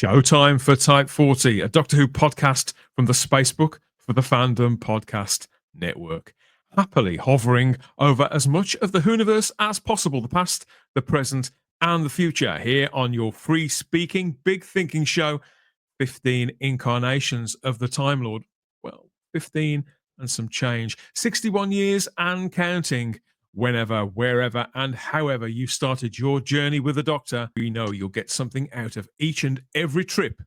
Showtime for Type 40, a Doctor Who podcast from the Spacebook for the Fandom Podcast Network. Happily hovering over as much of the Whooniverse as possible, the past, the present, and the future, here on your free-speaking, big-thinking show, 15 incarnations of the Time Lord. Well, 15 and some change. 61 years and counting. Whenever, wherever, and however you started your journey with the Doctor, we know you'll get something out of each and every trip.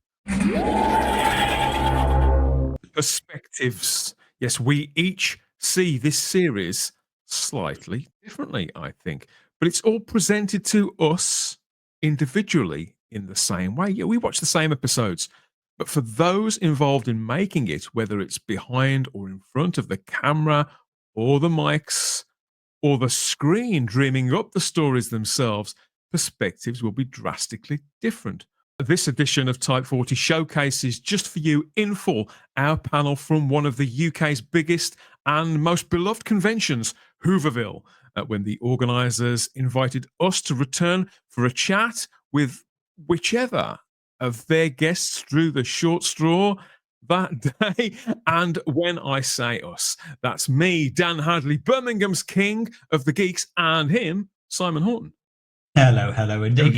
Perspectives. Yes, we each see this series slightly differently, I think. But it's all presented to us individually in the same way. Yeah, we watch the same episodes. But for those involved in making it, whether it's behind or in front of the camera or the mics, or the screen dreaming up the stories themselves, perspectives will be drastically different. This edition of Type 40 showcases just for you in full our panel from one of the UK's biggest and most beloved conventions, Whoverville, when the organisers invited us to return for a chat with whichever of their guests drew the short straw that day. And when I say us, that's me, Dan Hadley, Birmingham's king of the geeks, and him, Simon Horton. Hello, indeed.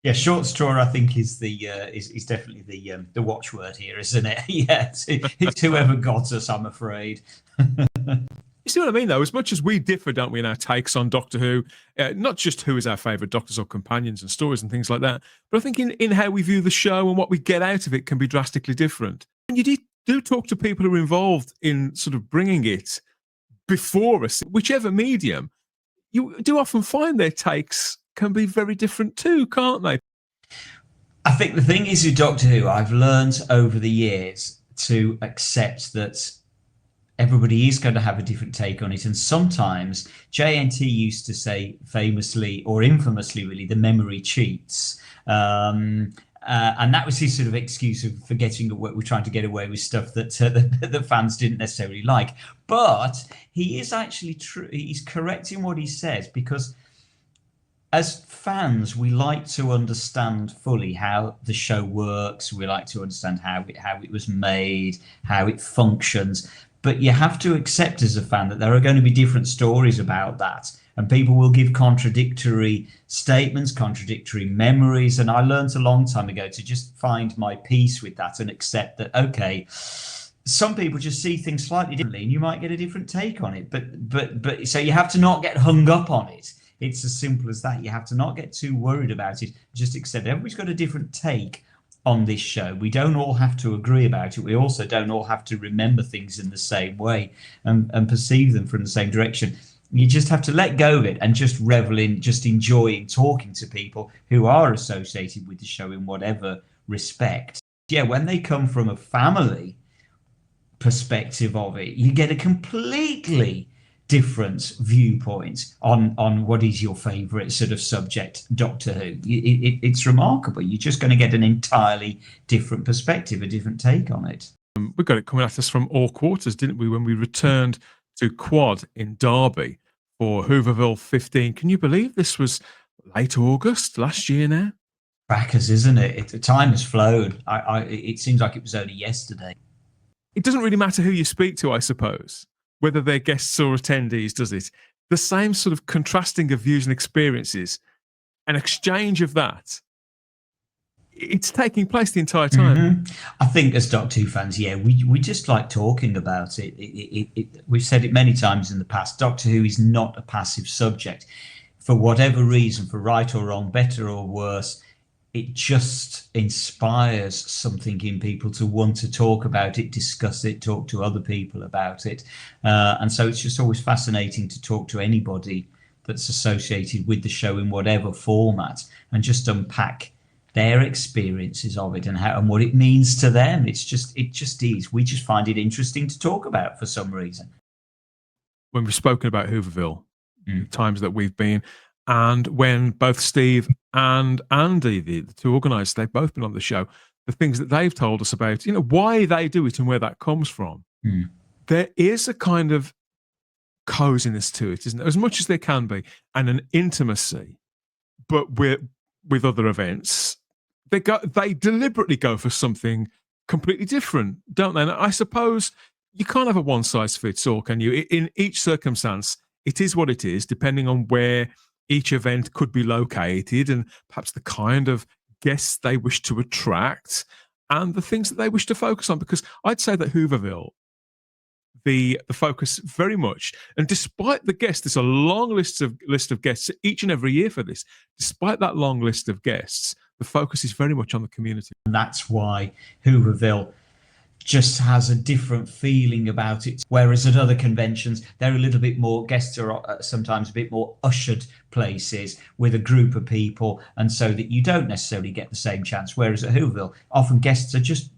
Yeah, short straw. I think is the is definitely the watchword here, isn't it? Yeah, it's whoever got us, I'm afraid. You see what I mean, though? As much as we differ, don't we, in our takes on Doctor Who, not just who is our favourite Doctors or companions and stories and things like that, but I think in how we view the show and what we get out of it can be drastically different. And you do talk to people who are involved in sort of bringing it before us, whichever medium, you do often find their takes can be very different too, can't they? I think the thing is with Doctor Who, I've learned over the years to accept that everybody is going to have a different take on it. And sometimes JNT used to say famously or infamously, really, the memory cheats. And that was his sort of excuse of forgetting what we're trying to get away with stuff that the fans didn't necessarily like. But he is actually true. He's correct in what he says, because as fans, we like to understand fully how the show works. We like to understand how it was made, how it functions. But you have to accept as a fan that there are going to be different stories about that. And people will give contradictory statements, contradictory memories. And I learned a long time ago to just find my peace with that and accept that, okay, some people just see things slightly differently and you might get a different take on it. But so you have to not get hung up on it. It's as simple as that. You have to not get too worried about it. Just accept everybody's got a different take on this show. We don't all have to agree about it. We also don't all have to remember things in the same way and perceive them from the same direction. You just have to let go of it and just revel in, just enjoying talking to people who are associated with the show in whatever respect. Yeah, when they come from a family perspective of it, you get a completely different viewpoint on what is your favourite sort of subject, Doctor Who. It's remarkable. You're just going to get an entirely different perspective, a different take on it. We got it coming at us from all quarters, didn't we, when we returned to Quad in Derby for Whoverville 15. Can you believe this was late August last year now? Crackers, isn't it? The time has flown. It seems like it was only yesterday. It doesn't really matter who you speak to, I suppose, whether they're guests or attendees, does it? The same sort of contrasting of views and experiences, an exchange of that, it's taking place the entire time. Mm-hmm. I think as Doctor Who fans, yeah, we just like talking about it. We've said it many times in the past. Doctor Who is not a passive subject. For whatever reason, for right or wrong, better or worse, it just inspires something in people to want to talk about it, discuss it, talk to other people about it. And so it's just always fascinating to talk to anybody that's associated with the show in whatever format and just unpack their experiences of it and how and what it means to them. It just is. We just find it interesting to talk about for some reason. When we've spoken about Whoverville, times that we've been, and when both Steve and Andy, the two organisers, they've both been on the show, the things that they've told us about, why they do it and where that comes from. There is a kind of coziness to it, isn't there? As much as there can be, and an intimacy, but with other events, they deliberately go for something completely different, don't they? And I suppose you can't have a one size fits all, can you? In each circumstance, it is what it is, depending on where each event could be located and perhaps the kind of guests they wish to attract and the things that they wish to focus on. Because I'd say that Whoverville, the focus very much, and despite the guests, there's a long list of guests each and every year for this. Despite that long list of guests, the focus is very much on the community. And that's why Whoverville just has a different feeling about it. Whereas at other conventions, they're a little bit more, guests are sometimes a bit more ushered places with a group of people, and so that you don't necessarily get the same chance. Whereas at Whoville, often guests are just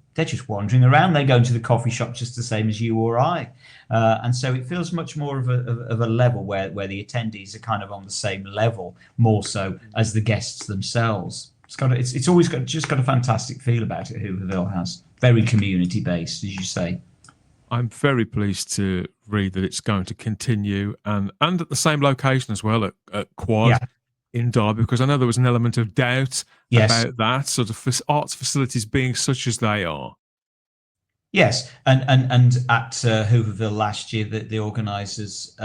wandering around. They go into the coffee shop just the same as you or I. And so it feels much more of a level where the attendees are kind of on the same level, more so as the guests themselves. It's always got a fantastic feel about it. Whoverville has very community based, as you say. I'm very pleased to read that it's going to continue and at the same location as well at Quad in Derby, because I know there was an element of doubt about that sort of arts facilities being such as they are. Yes, and at Hooverville last year, the organisers,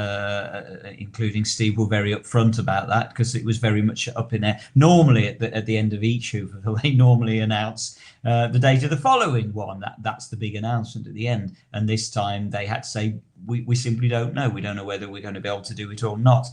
including Steve, were very upfront about that because it was very much up in there. Normally, at the end of each Hooverville, they normally announce the date of the following one. That's the big announcement at the end. And this time, they had to say, we simply don't know. We don't know whether we're going to be able to do it or not.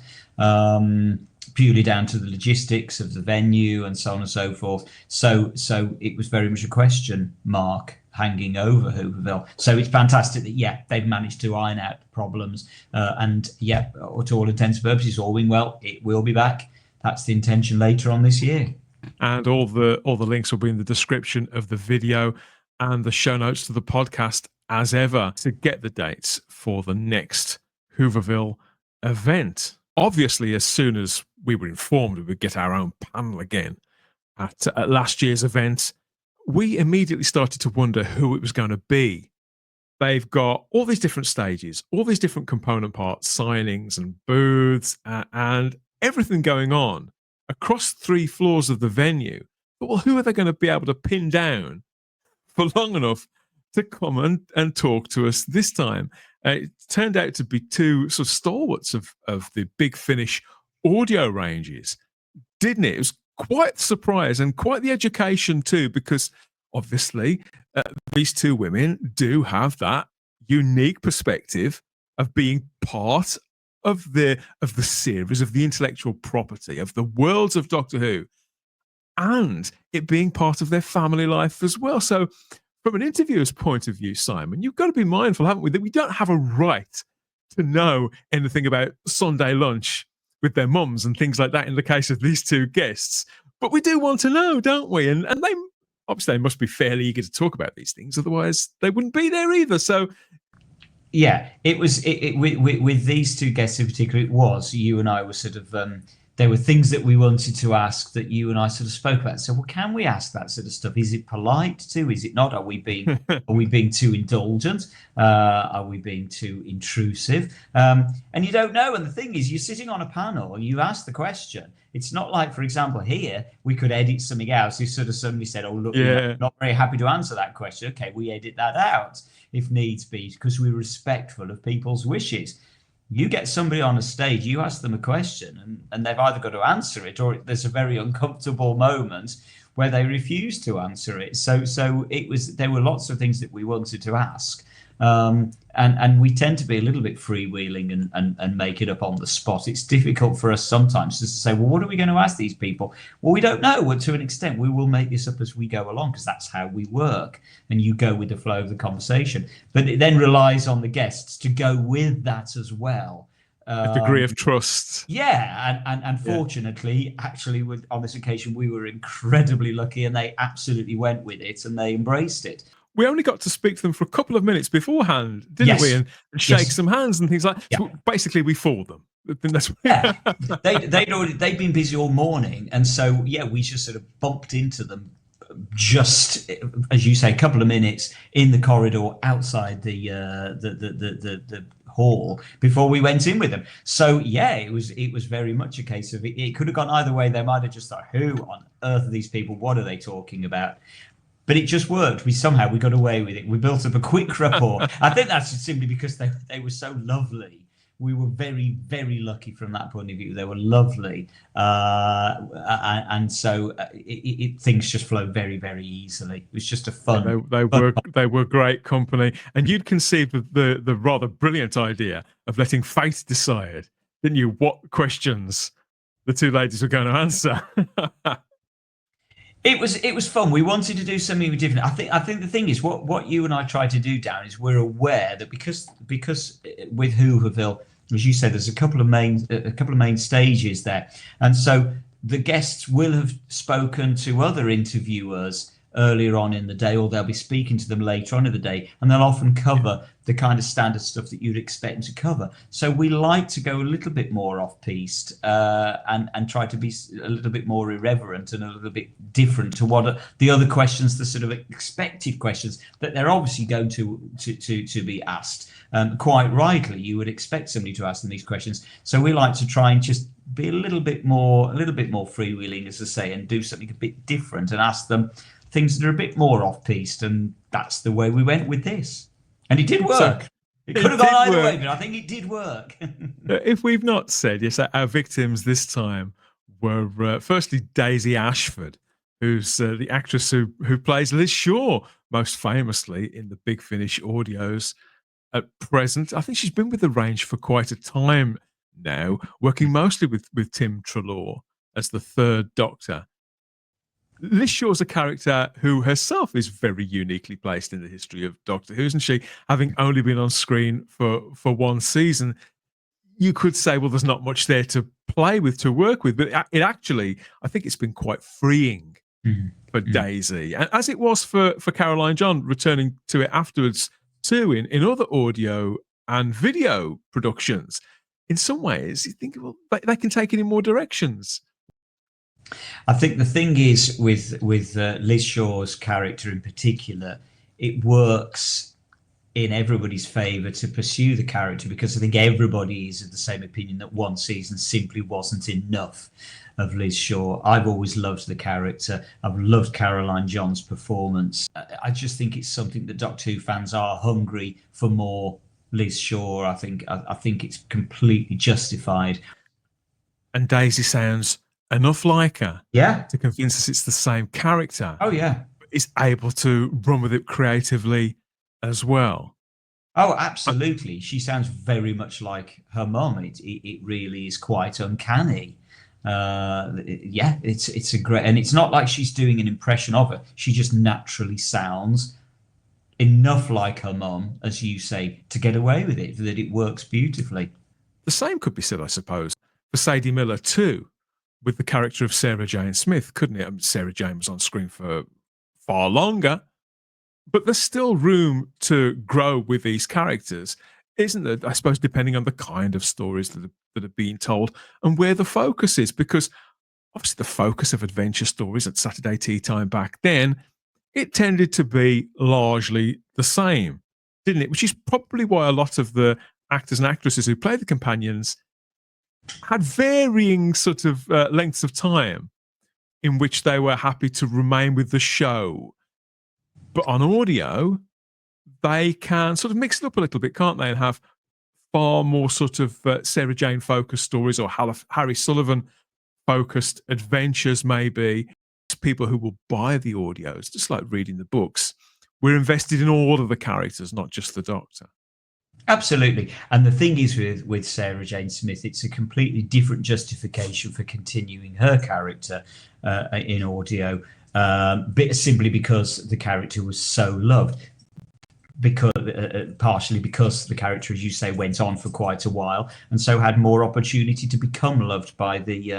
Purely down to the logistics of the venue and so on and so forth. So it was very much a question mark hanging over Hooverville. So it's fantastic that they've managed to iron out the problems, and to all intents and purposes, all being well, it will be back. That's the intention later on this year. And all the links will be in the description of the video and the show notes to the podcast as ever to get the dates for the next Hooverville event. Obviously, as soon as we were informed we would get our own panel again at last year's event, we immediately started to wonder who it was going to be. They've got all these different stages, all these different component parts, signings and booths, and everything going on across 3 floors of the venue. But well, who are they going to be able to pin down for long enough to come and talk to us this time? It turned out to be 2 sort of stalwarts of the Big Finish audio ranges, didn't it? It was quite the surprise and quite the education too, because obviously these 2 women do have that unique perspective of being part of the series, of the intellectual property, of the worlds of Doctor Who, and it being part of their family life as well. So from an interviewer's point of view, Simon, you've got to be mindful, haven't we, that we don't have a right to know anything about Sunday lunch with their mums and things like that in the case of these 2 guests. But we do want to know, don't we? And they obviously must be fairly eager to talk about these things, otherwise they wouldn't be there either. So it was with these 2 guests in particular, it was you and I were sort of there were things that we wanted to ask that you and I sort of spoke about. So, well, can we ask that sort of stuff? Is it polite to? Is it not? Are we being too indulgent? Are we being too intrusive? And you don't know. And the thing is, you're sitting on a panel and you ask the question. It's not like, for example, here we could edit something out. So you sort of suddenly said, "Oh, look, we're not very happy to answer that question." Okay, we edit that out if needs be because we're respectful of people's wishes. You get somebody on a stage, you ask them a question, and they've either got to answer it, or there's a very uncomfortable moment where they refuse to answer it. So there were lots of things that we wanted to ask, and we tend to be a little bit freewheeling and make it up on the spot. It's difficult for us sometimes just to say, well, what are we going to ask these people? Well, we don't know. Well, to an extent, we will make this up as we go along because that's how we work, and you go with the flow of the conversation. But it then relies on the guests to go with that as well. A degree of trust. And fortunately, actually, on this occasion, we were incredibly lucky, and they absolutely went with it and they embraced it. We only got to speak to them for a couple of minutes beforehand, didn't we? And shake some hands and things like that. Yeah. So basically, we fooled them. They'd been busy all morning, and so we just sort of bumped into them, just as you say, a couple of minutes in the corridor outside the hall before we went in with them. So yeah, it was very much a case of it could have gone either way. They might have just thought, who on earth are these people? What are they talking about? But it just worked. We got away with it. We built up a quick rapport. I think that's simply because they were so lovely. We were very, very lucky from that point of view. They were lovely, and so things just flowed very, very easily. It was just a fun. They were great company, and you'd conceived the rather brilliant idea of letting fate decide, didn't you? What questions the two ladies were going to answer. It was fun. We wanted to do something different. I think the thing is what you and I try to do, Darren, is we're aware that because with Whoverville, as you said, there's a couple of main stages there, and so the guests will have spoken to other interviewers earlier on in the day, or they'll be speaking to them later on in the day, and they'll often cover the kind of standard stuff that you'd expect them to cover. So we like to go a little bit more off-piste and try to be a little bit more irreverent and a little bit different to what the other questions, the sort of expected questions that they're obviously going to be asked. Quite rightly, you would expect somebody to ask them these questions. So we like to try and just be a little bit more freewheeling, as I say, and do something a bit different and ask them things that are a bit more off-piste, and that's the way we went with this. And it did work. It could have gone either way, but I think it did work. If we've not said, yes, our victims this time were firstly Daisy Ashford, who's the actress who plays Liz Shaw, most famously in the Big Finish audios at present. I think she's been with the range for quite a time now, working mostly with Tim Treloar as the third Doctor. Liz Shaw's a character who herself is very uniquely placed in the history of Doctor Who, isn't she? Having only been on screen for one season, you could say, well, there's not much there to play with, to work with, but it actually, I think it's been quite freeing for Daisy, and as it was for Caroline John, returning to it afterwards too in other audio and video productions. In some ways, you think, well, they can take it in more directions. I think the thing is with Liz Shaw's character in particular, it works in everybody's favour to pursue the character, because I think everybody is of the same opinion that one season simply wasn't enough of Liz Shaw. I've always loved the character. I've loved Caroline John's performance. I just think it's something that Doctor Who fans are hungry for more Liz Shaw. I think it's completely justified. And Daisy sounds enough like her, yeah, to convince us it's the same character. Oh yeah, is able to run with it creatively as well. Oh, absolutely. She sounds very much like her mum. It really is quite uncanny. Yeah, it's a great, and it's not like she's doing an impression of her. She just naturally sounds enough like her mum, as you say, to get away with it, that it works beautifully. The same could be said, I suppose, for Sadie Miller too, with the character of Sarah Jane Smith, couldn't it? I mean, Sarah Jane was on screen for far longer, but there's still room to grow with these characters, isn't there? I suppose depending on the kind of stories that are being told and where the focus is, because obviously the focus of adventure stories at Saturday tea time back then, it tended to be largely the same, didn't it? Which is probably why a lot of the actors and actresses who play the companions had varying sort of lengths of time in which they were happy to remain with the show. But on audio, they can sort of mix it up a little bit, can't they? And have far more sort of Sarah Jane focused stories, or Harry Sullivan focused adventures, maybe. People who will buy the audios, just like reading the books, we're invested in all of the characters, not just the Doctor. Absolutely. And the thing is with Sarah Jane Smith, it's a completely different justification for continuing her character in audio, simply because the character was so loved. Because partially because the character, as you say, went on for quite a while, and so had more opportunity to become loved by the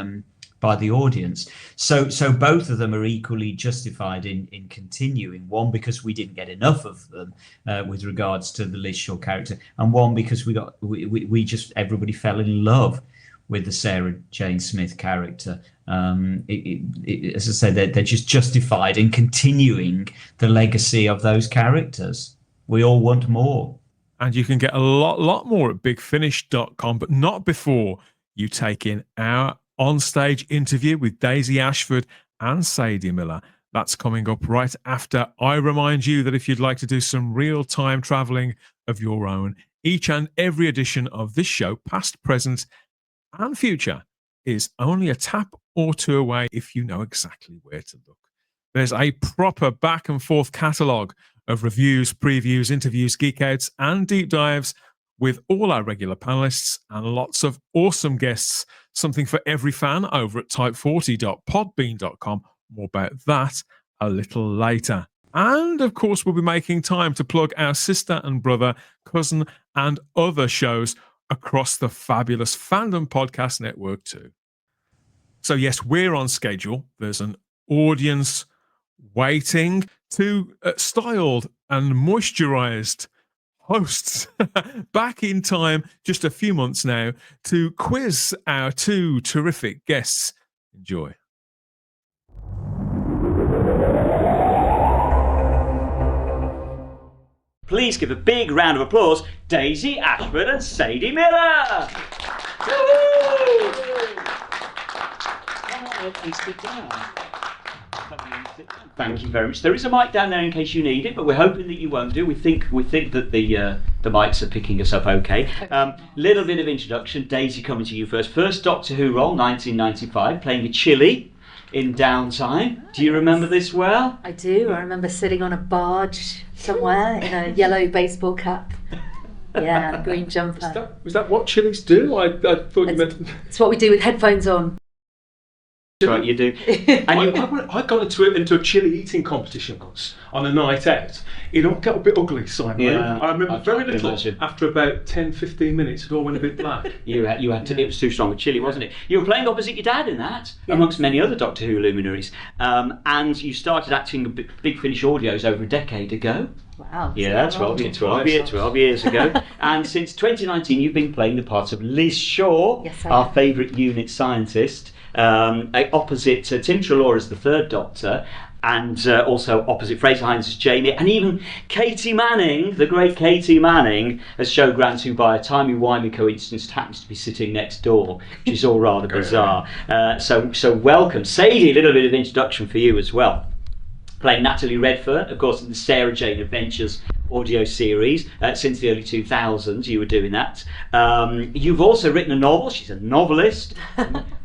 audience. So both of them are equally justified in continuing. One, because we didn't get enough of them with regards to the Liz Shaw character, and one because we just everybody fell in love with the Sarah Jane Smith character. As I said, they're just justified in continuing the legacy of those characters. We all want more. And you can get a lot more at bigfinish.com, but not before you take in our onstage interview with Daisy Ashford and Sadie Miller. That's coming up right after I remind you that if you'd like to do some real-time traveling of your own, each and every edition of this show, past, present, and future, is only a tap or two away if you know exactly where to look. There's a proper back and forth catalogue of reviews, previews, interviews, geek outs, and deep dives with all our regular panelists and lots of awesome guests. Something for every fan over at type40.podbean.com. More about that a little later. And of course, we'll be making time to plug our sister and brother, cousin, and other shows across the fabulous Fandom podcast network too. So yes, we're on schedule. There's an audience waiting. Two styled and moisturized hosts back in time, just a few months now, to quiz our two terrific guests. Enjoy. Please give a big round of applause, Daisy Ashford and Sadie Miller. Please sit down. Thank you very much. There is a mic down there in case you need it, but we're hoping that you won't do. We think that the mics are picking us up okay. Little bit of introduction. Daisy, coming to you first. First Doctor Who role, 1995, playing a Chili in Downtime. Do you remember this well? I do. I remember sitting on a barge somewhere in a yellow baseball cap. Yeah, a green jumper. Was that what Chili's do? I thought you meant... It's what we do with headphones on. Right, you do. And I got into a chili eating competition once on a night out. It all got a bit ugly, Simon. Yeah, I remember very little. Imagine. After about 10-15 minutes, it all went a bit black. You had to, it was too strong with chili, wasn't it? You were playing opposite your dad in that, amongst many other Doctor Who luminaries. And you started acting at Big Finish Audios over a decade ago. Wow. Yeah, 12 years ago. And since 2019, you've been playing the part of Liz Shaw, Yes, I our have. favourite unit scientist, opposite Tim Treloar as the third Doctor, and also opposite Fraser Hines as Jamie, and even Katie Manning, the great Katie Manning, as Show Grant, who by a timey-wimey coincidence happens to be sitting next door, which is all rather bizarre. So welcome. Sadie, a little bit of introduction for you as well. Playing Natalie Redfern, of course, in the Sarah Jane Adventures audio series. Since the early 2000s, you were doing that. You've also written a novel. She's a novelist.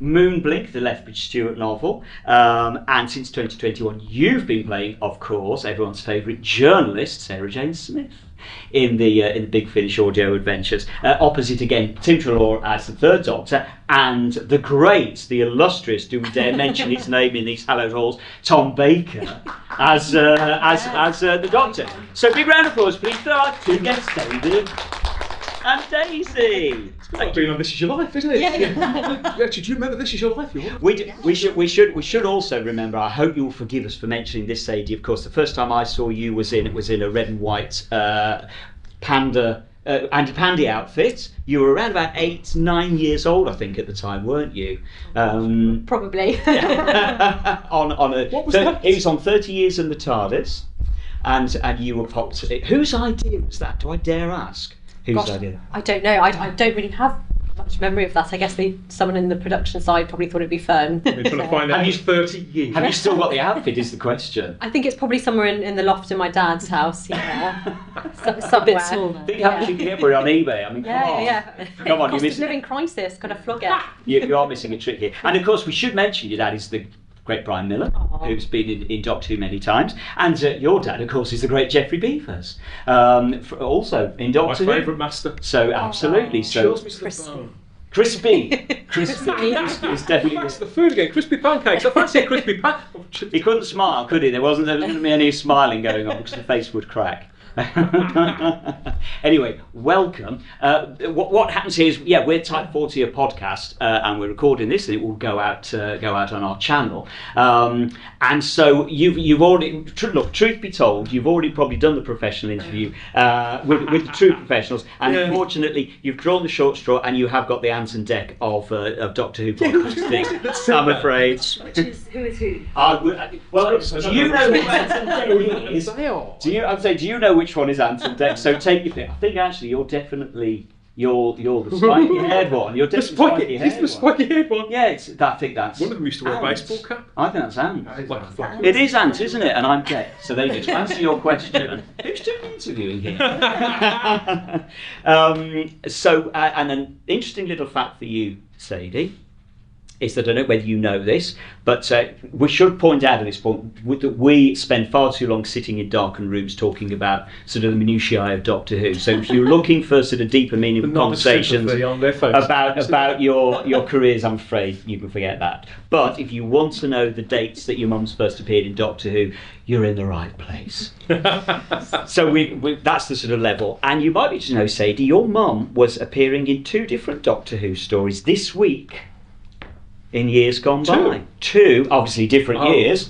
Moonblink, the Lethbridge Stewart novel. And since 2021, you've been playing, of course, everyone's favourite journalist, Sarah Jane Smith, in the Big Finish audio adventures. Opposite again, Tim Treloar as the third Doctor, and the great, the illustrious, do we dare mention his name in these hallowed halls, Tom Baker as the Doctor. So big round of applause, please, for our two guests, David and Daisy. It's like being on This Is Your Life, isn't it? Yeah. Actually, do you remember This Is Your Life? We should also remember. I hope you'll forgive us for mentioning this, Sadie. Of course, the first time I saw you was in a red and white panda Andy Pandy outfit. You were around about 8-9 years old, I think, at the time, weren't you? Probably. on a. What was that? It was on 30 Years in the Tardis, and you were popped. Whose idea was that? Do I dare ask? Whose Gosh, idea? I don't know. I don't really have much memory of that. I guess someone in the production side probably thought it'd be fun. We're trying to find out who's 30 years. Have you still got the outfit? Is the question. I think it's probably somewhere in the loft in my dad's house. Yeah, Somewhere. a bit smaller. I think you can get for it on eBay. I mean, come on. Yeah. Come on, Cost you of living crisis. Got to flog it. You are missing a trick here. And of course, we should mention your dad is the great Brian Miller, Aww. who's been in Doctor Who many times. And your dad, of course, is the great Geoffrey Beavers, also in My Doctor Who. favourite master. So, absolutely. So, Chills me to the Crispy. bone. crispy. It's definitely. That's the food again. Crispy pancakes. I fancy a crispy pancake. He couldn't smile, could he? There wasn't any smiling going on because the face would crack. Anyway, welcome. What happens here is, we're Type 40 a podcast, and we're recording this, and it will go out on our channel. And so you've already look. Truth be told, you've already probably done the professional interview with the true professionals, and unfortunately, you've drawn the short straw, and you have got the Anson deck of Doctor Who podcasting. I'm afraid. Who is who? Well, do you know who Anson Deck is? Do you know which which one is Ant and Dec. So take your pick. I think actually you're definitely you're the spiky-haired one. You're definitely He's the spiky-haired one. Yeah, I think that's. One of them used to wear a Ant. baseball cap. I think that's Ant. Like a flag. It is Ant, isn't it? And I'm Dec. So there you go. To answer your question, who's doing the interviewing here? And an interesting little fact for you, Sadie, is that I don't know whether you know this, but we should point out at this point that we spend far too long sitting in darkened rooms talking about sort of the minutiae of Doctor Who. So if you're looking for sort of deeper meaningful conversations about your careers, I'm afraid you can forget that. But if you want to know the dates that your mum's first appeared in Doctor Who, you're in the right place. So that's the sort of level. And you might be to know, Sadie, your mum was appearing in 2 different Doctor Who stories this week. In years gone by. 2, obviously different years.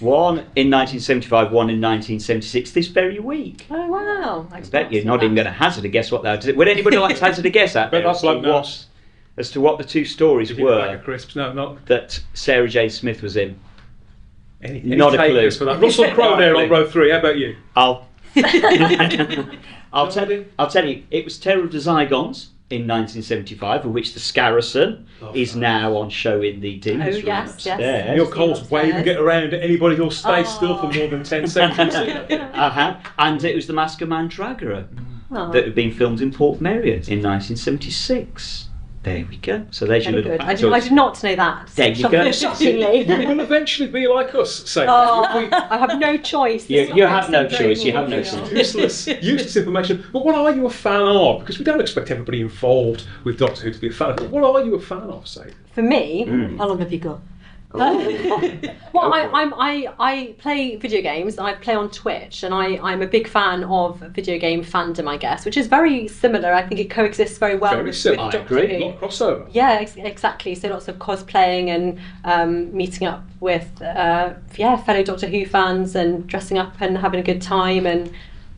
One in 1975, one in 1976, this very week. Oh, wow. I bet you're not even going to hazard a guess what that is. Would anybody like to hazard a guess at That's like as to what the 2 stories were crisps? No, not that Sarah Jane Smith was in? any Not a clue. takers for that. Russell Crowe there on row 3. How about you? I'll tell you, it was Terror of the Zygons in 1975, of which the Scarrison is now on show in the Dean's room yes. upstairs. Neil Cole's waving it around at anybody who'll stay still for more than 10 seconds. And it was the Mask of Mandragora that had been filmed in Port Merion in 1976. There we go. So there's your little Good. I fact. did not know that. There you go. Shockingly. You will eventually be like us, say. I have no choice. You have no choice. You have no choice. Useless information. But what are you a fan of? Because we don't expect everybody involved with Doctor Who to be a fan of. But what are you a fan of, say? For me, How long have you got? well, I play video games. I play on Twitch, and I'm a big fan of video game fandom, I guess, which is very similar. I think it coexists very well with similar. Doctor I agree. Who. A lot of crossover. Yeah, exactly. So lots of cosplaying and meeting up with fellow Doctor Who fans and dressing up and having a good time and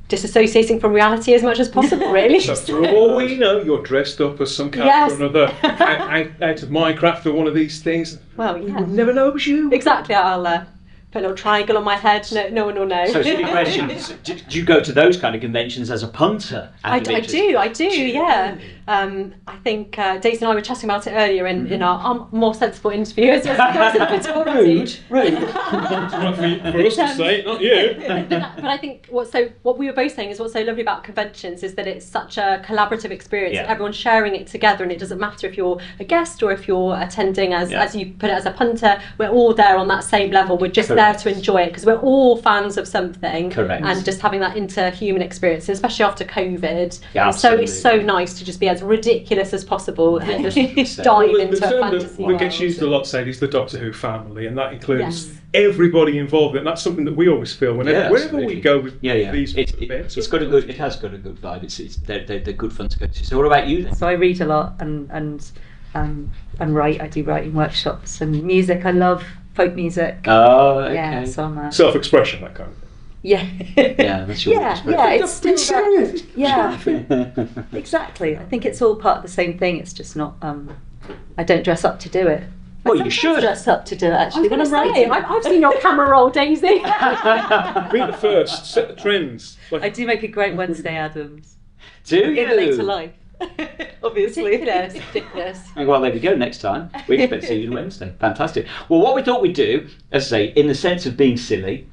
disassociating from reality as much as possible, really. So for all we know, you're dressed up as some character or another out of Minecraft or one of these things. Well, We yeah. would never know it was you. Exactly. I'll put a little triangle on my head. No one will know. So, silly question: do you go to those kind of conventions as a punter? I do. Yeah. I think Daisy and I were chatting about it earlier in our more sensible interview. As well as Rude. For us to say, not you. But I think what we were both saying is what's so lovely about conventions is that it's such a collaborative experience. Yeah. Everyone's sharing it together, and it doesn't matter if you're a guest or if you're attending as you put it as a punter. We're all there on that same level. We're just there to enjoy it because we're all fans of something. Correct. And just having that interhuman experience, especially after COVID. Yeah, And so absolutely. it's so nice to just be as ridiculous as possible and just dive Well, into the a term fantasy that gets world. used a lot, Sadie, is the Doctor Who family, and that includes Yes. everybody involved. And that's something that we always feel wherever absolutely. we go with Yeah. these It has got a good vibe. They're good fun to go to. So what about you then? So I read a lot and write. I do writing workshops and music. I love folk music. Oh, okay. Yeah, so I'm self-expression, that kind of thing. yeah. Yeah, that's your yeah, it's still that, yeah, exactly. I think it's all part of the same thing. It's just not. I don't dress up to do it. Well, I you sometimes should. dress up to do it actually when I'm writing. I've seen your camera roll, Daisy. Be the first, set the trends. Like, I do make a great Wednesday Addams Do you? in later life. Obviously. Ridiculous. Well, there we go. Next time we expect to see you on Wednesday. Fantastic. Well, what we thought we'd do, as I say, in the sense of being silly,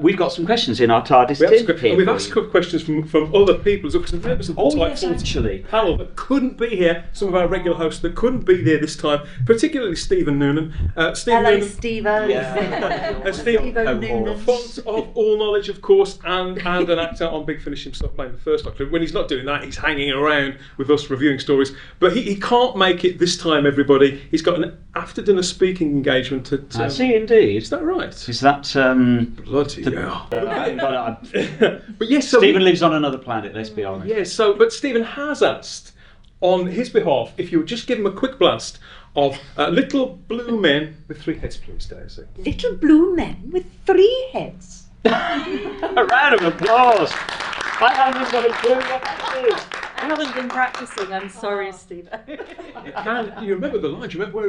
we've got some questions in our Tardis tin here. we've asked questions from other people. Because members of the Type yes, 40 actually. panel that couldn't be here, some of our regular hosts that couldn't be there this time, particularly Stephen Noonan. Stephen Hello, Noonan, Steve-O. Stephen, Steve-O a Noonan. font of all knowledge, of course, and an actor on Big Finish himself playing the first Doctor. When he's not doing that, he's hanging around with us reviewing stories. But he can't make it this time, everybody. He's got an after-dinner speaking engagement at... I see, indeed. Is that right? Is that... Bloody hell. but yes, so Stephen lives on another planet, let's be honest. yes, but Stephen has asked on his behalf if you would just give him a quick blast of Little Blue Men with 3 heads, please, Daisy. Little blue men with 3 heads. A round of applause. I haven't got a clue what that is. I haven't been practicing. I'm sorry, Steve. You remember the line? Do you remember where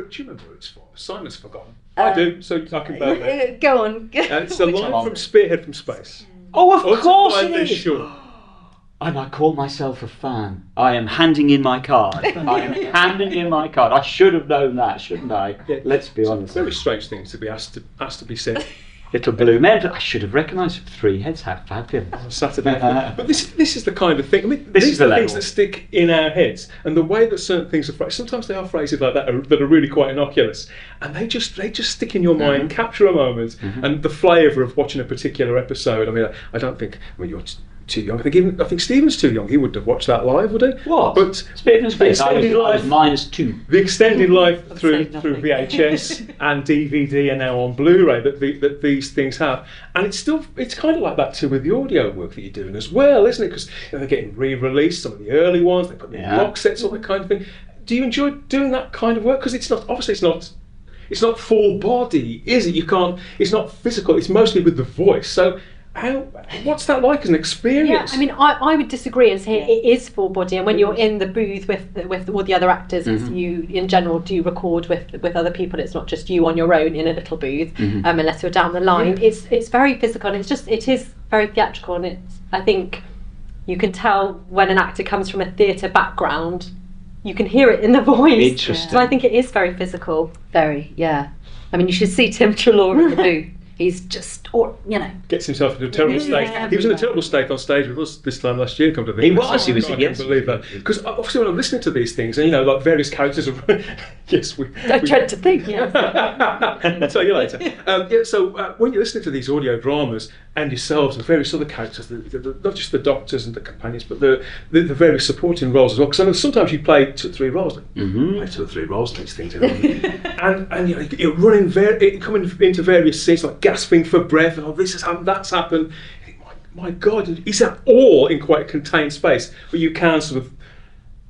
it's from? Simon's forgotten. I do, so I can bear that. Go on. It's the line from Spearhead from Space. Oh, of course it Otherwise, is. sure. And I call myself a fan. I am handing in my card. I am handing in my card. I should have known that, shouldn't I? Yeah. Let's be honest. Very strange things to be asked to be said Little blue men. I should have recognised 3 heads. How fabulous. on Saturday. But this is the kind of thing. I mean, This these is the are things level. that stick in our heads, and the way that certain things are phrased. Sometimes they are phrases like that that are really quite innocuous, and they just stick in your mind, capture a moment, and the flavour of watching a particular episode. I mean, I don't think. I mean, you're too young. I think Stephen's too young. He wouldn't have watched that live, would he? What? But Stephen's face. I extended was life. -2. The extended life through saying nothing. VHS and DVD and now on Blu-ray that these things have, and it's kind of like that too with the audio work that you're doing as well, isn't it? Because they're getting re-released, some of the early ones, they put them in box sets, all that kind of thing. Do you enjoy doing that kind of work? Because it's not full body, is it? You can't. It's not physical. It's mostly with the voice. So. What's that like as an experience? Yeah, I mean, I would disagree and say it is full body, and when you're in the booth with all the other actors, 'cause you in general do record with other people. It's not just you on your own in a little booth, unless you're down the line. It's very physical, and it is very theatrical, and I think you can tell when an actor comes from a theatre background. You can hear it in the voice. Interesting. So I think it is very physical. Very, yeah. I mean, you should see Tim Treloar in the booth. He's just, Gets himself into a terrible state. He was in a terrible state on stage with us this time last year. Come to think, He of it. was, he was, I can't yes. believe that. Because obviously when I'm listening to these things, and like various characters of, yes, I dread to think. I'll tell you later. So when you're listening to these audio dramas and yourselves and various other characters, not just the doctors and the companions, but the various supporting roles as well. Because I know sometimes you play 2 or 3 roles. Like, play 2 or 3 roles in these things, and you're running coming into various scenes like gasping for breath, and this has happened, that's happened. You think, my God, is that all in quite a contained space? But you can sort of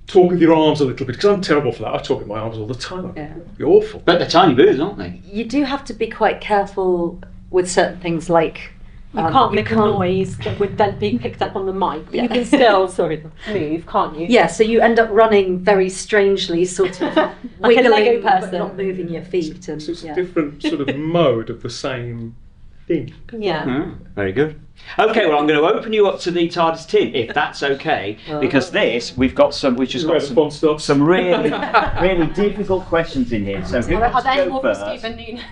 talk with your arms a little bit, because I'm terrible for that. I talk with my arms all the time. It'd be awful. But they're tiny booths, aren't they? You do have to be quite careful with certain things, like You can't make a noise that would then be picked up on the mic, but you can still move, can't you? Yeah, so you end up running very strangely, sort of Like a Lego wiggling, but person. not moving your feet. And So it's a different sort of mode of the same thing. Yeah. Very good. Okay, well, I'm going to open you up to the TARDIS tin, if that's okay, because we've just This is got where the fun stops. some really, really difficult questions in here. So who Are wants to they go all from first? Stephen Noonan?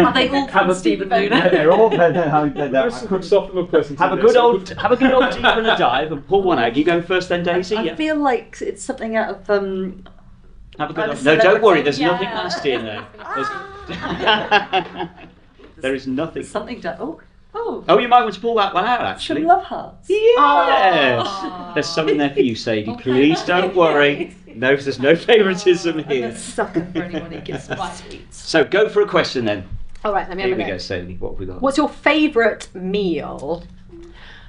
are they all from Stephen Noonan? They're all. There's some soften up person. Have a good old deep and a dive and pull one out. You go first then, Daisy? I feel like it's something out of Have a good I'm a No, don't worry, celebrity. there's Yeah. nothing nasty in there. There is nothing. something to Oh, you might want to pull that one out, actually. some love hearts. Yes! Oh. There's something there for you, Sadie. Please don't worry. No, there's no favouritism I'm here. a sucker for anyone who gives me Right. sweets. So go for a question then. All right, let me have Here a we go. go, Sadie. What have we got? What's your favourite meal?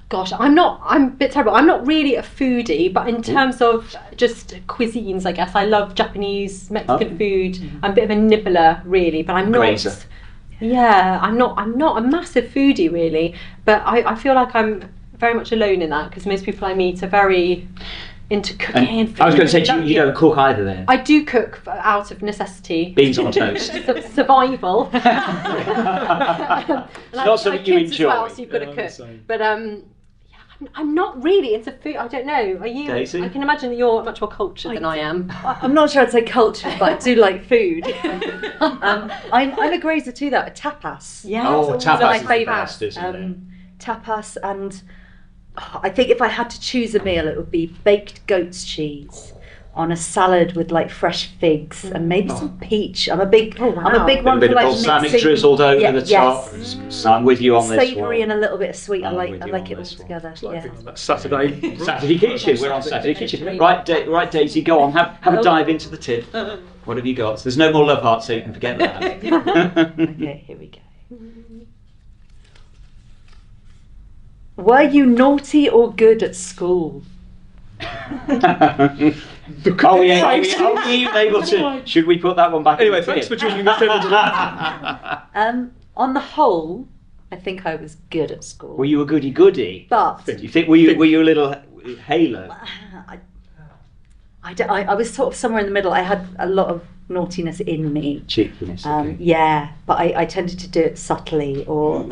Gosh, I'm a bit terrible. I'm not really a foodie, but in terms of just cuisines, I guess I love Japanese, Mexican food. I'm a bit of a nibbler, really, but I'm not. Grazer. Yeah, I'm not a massive foodie, really. But I feel like I'm very much alone in that because most people I meet are very into cooking. And food. I was going to say, you don't cook either then? I do cook out of necessity. Beans on toast. Survival. It's not something you enjoy. As well, so you've got to I'm the cook. same. But I'm not really into food. I don't know. Are you? Daisy? I can imagine that you're much more cultured than I am. I'm not sure I'd say culture, but I do like food. I'm a grazer too, though. A tapas. Yeah. Oh, It's one of tapas my is the favourites. best, isn't it? Tapas, and I think if I had to choose a meal, it would be baked goat's cheese on a salad with like fresh figs and maybe some peach. I'm a big Oh, wow. I'm a big A one bit for of like balsamic mixing. drizzled over Yeah, the top. yes. So I'm with you on this Savoury one. and a little bit of sweet. I I'm like with you it on all this one. together. It's like Yeah. being on that Saturday. Saturday Kitchen. We're on Saturday Kitchen. Right, Daisy, go on. Have a dive into the tin. What have you got? There's no more love hearts, so you can forget that. Okay, here we go. Were you naughty or good at school? Oh yeah, are you able to? Should we put that one back? Anyway, in the thanks for tin? joining us. On the whole, I think I was good at school. Were you a goody? But Do you think were you a little halo? I was sort of somewhere in the middle. I had a lot of naughtiness in me. Cheekiness. Okay. Yeah, but I tended to do it subtly, or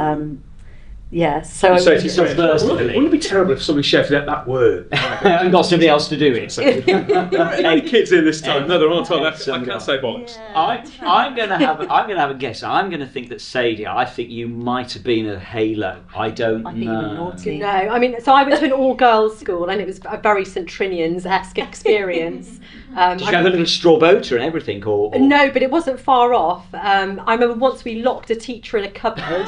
Yeah, so So It's not first, wouldn't it be terrible if somebody shouted out that word? and got somebody else to do it. How many kids in this time? No, there aren't. I can't say bollocks. I'm going to have a guess. I'm going to think that Sadie. I think you might have been a Halo. I don't I think you were know. naughty. No, I mean, so I went to an all-girls school, and it was a very St Trinians-esque experience. Did you have a little straw boat and everything, or? No, but it wasn't far off. I remember once we locked a teacher in a cupboard.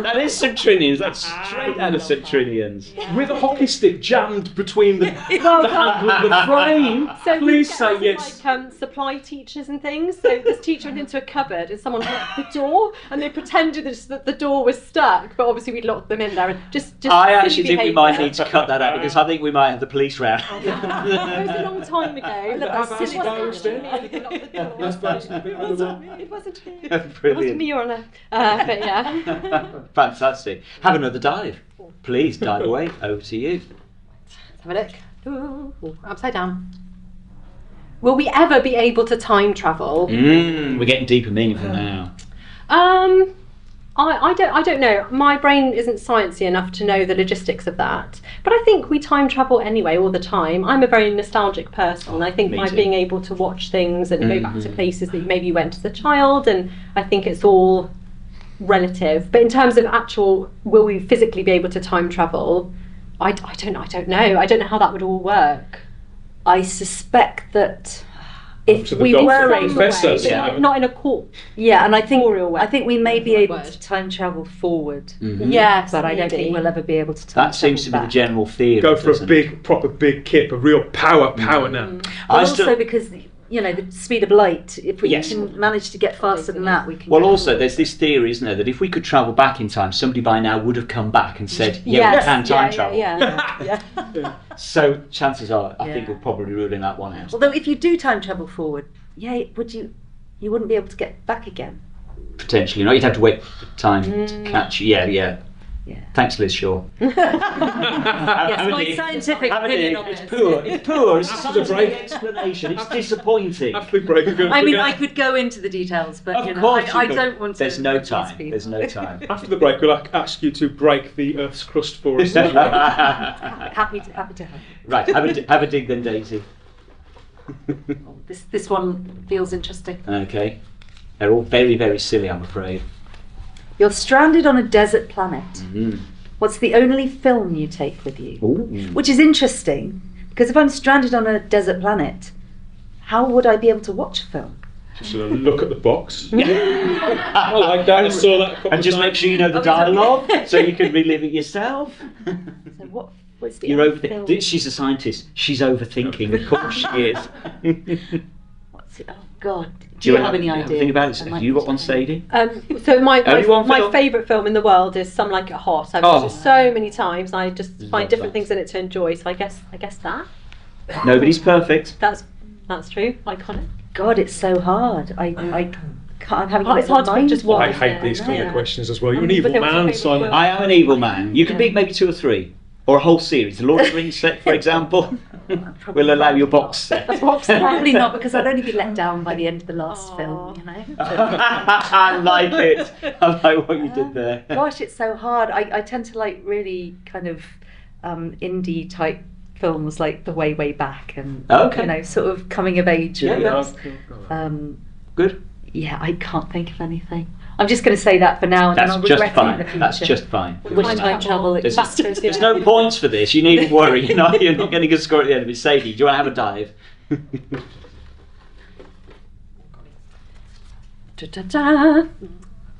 That is St Trinians. That's straight out of St Trinians. With a hockey stick jammed between the Well, handle and the frame. So Please we say get yes. like supply teachers and things. So this teacher went into a cupboard and someone locked the door, and they pretended that the door was stuck, but obviously we'd locked them in there. And just I actually think we behaviour. might need to cut that out because I think we might have the police round. It was a long time ago. Have It wasn't asbestos then? me who locked the door. That's basically a bit It of a- wasn't me. It wasn't Brilliant. me or no. But yeah. Fantastic. Have another dive. Please dive away. Over to you. Let's have a look. Ooh, upside down. Will we ever be able to time travel? We're getting deeper meaningful now. I don't know. My brain isn't sciencey enough to know the logistics of that. But I think we time travel anyway all the time. I'm a very nostalgic person. I think Me by too. being able to watch things and go back to places that maybe you went as a child, and I think it's all relative. But in terms of actual, will we physically be able to time travel? I don't know. I don't know how that would all work. I suspect that if to the we doctor, were the able, professor, But not in a court. yeah, and I think Corporeal way. we may be That's able the to word. time travel forward, Yes, but I don't maybe. think we'll ever be able to time That seems to be travel the back. general theory. Go for a doesn't it? proper big kip, a real power now. But I also still- because the speed of light, if we Yes. can manage to get faster than that, we can. Well, go also, forward. there's this theory, isn't there, that if we could travel back in time, somebody by now would have come back and said, yeah, we can time travel. Yeah. So chances are, I think Yeah. we're probably ruling that one out. Although if you do time travel forward, you wouldn't be able to get back again. Potentially, you'd have to wait for time to catch you. Yeah. Yeah. Thanks, Liz Shaw. Yes, my scientific opinion on It's this. poor. It's poor. It's a After the break. scientific explanation. It's disappointing. After the break, we're going I mean, to I could go into the details, but Of course you I could. don't want to. There's no confuse time. people. There's no time. After the break, we'll ask you to break the Earth's crust for us. Happy to help. Right, have a dig then, Daisy. This one feels interesting. Okay. They're all very, very silly, I'm afraid. You're stranded on a desert planet. Mm. What's the only film you take with you? Ooh. Which is interesting, because if I'm stranded on a desert planet, how would I be able to watch a film? Just sort of look at the box. I like that. I saw that a couple And just of make times. sure you know the dialogue, so you can relive it yourself. So what's the You're only over. film? She's a scientist. She's overthinking. Of course she is. What's it? Oh God! Do you have any idea? Think about it. I Have might you be got one, too late. Sadie? So my Only one film? favourite film in the world is Some Like It Hot. I've watched it so many times. I just Love find different that. things in it to enjoy. So I guess that Nobody's perfect. that's true. Iconic. God, it's so hard. I can't. I'm having a It's bit hard of to mind just block. I watch. hate these kind of Yeah. questions as well. You're an But evil then what's your man, favourite Simon. film? I am an evil man. You can pick maybe 2 or 3. Or a whole series. The Lord of the Rings set, for example. We'll allow your box set. Probably not, because I'd only be let down by the end of the last Aw. film. You know. I like it. I like what you did there. Gosh, it's so hard. I tend to like really kind of indie type films, like The Way Back, and Okay. sort of coming of age. Yeah, films. yeah. Good. Yeah, I can't think of anything. I'm just going to say that for now, and then That's I'll just regret it in fine. the future. That's just fine. Which time travel? There's, Masters, there's yeah. no points for this. You needn't worry. You're not getting a score at the end of it. Sadie, do you want to have a dive? Da-da-da.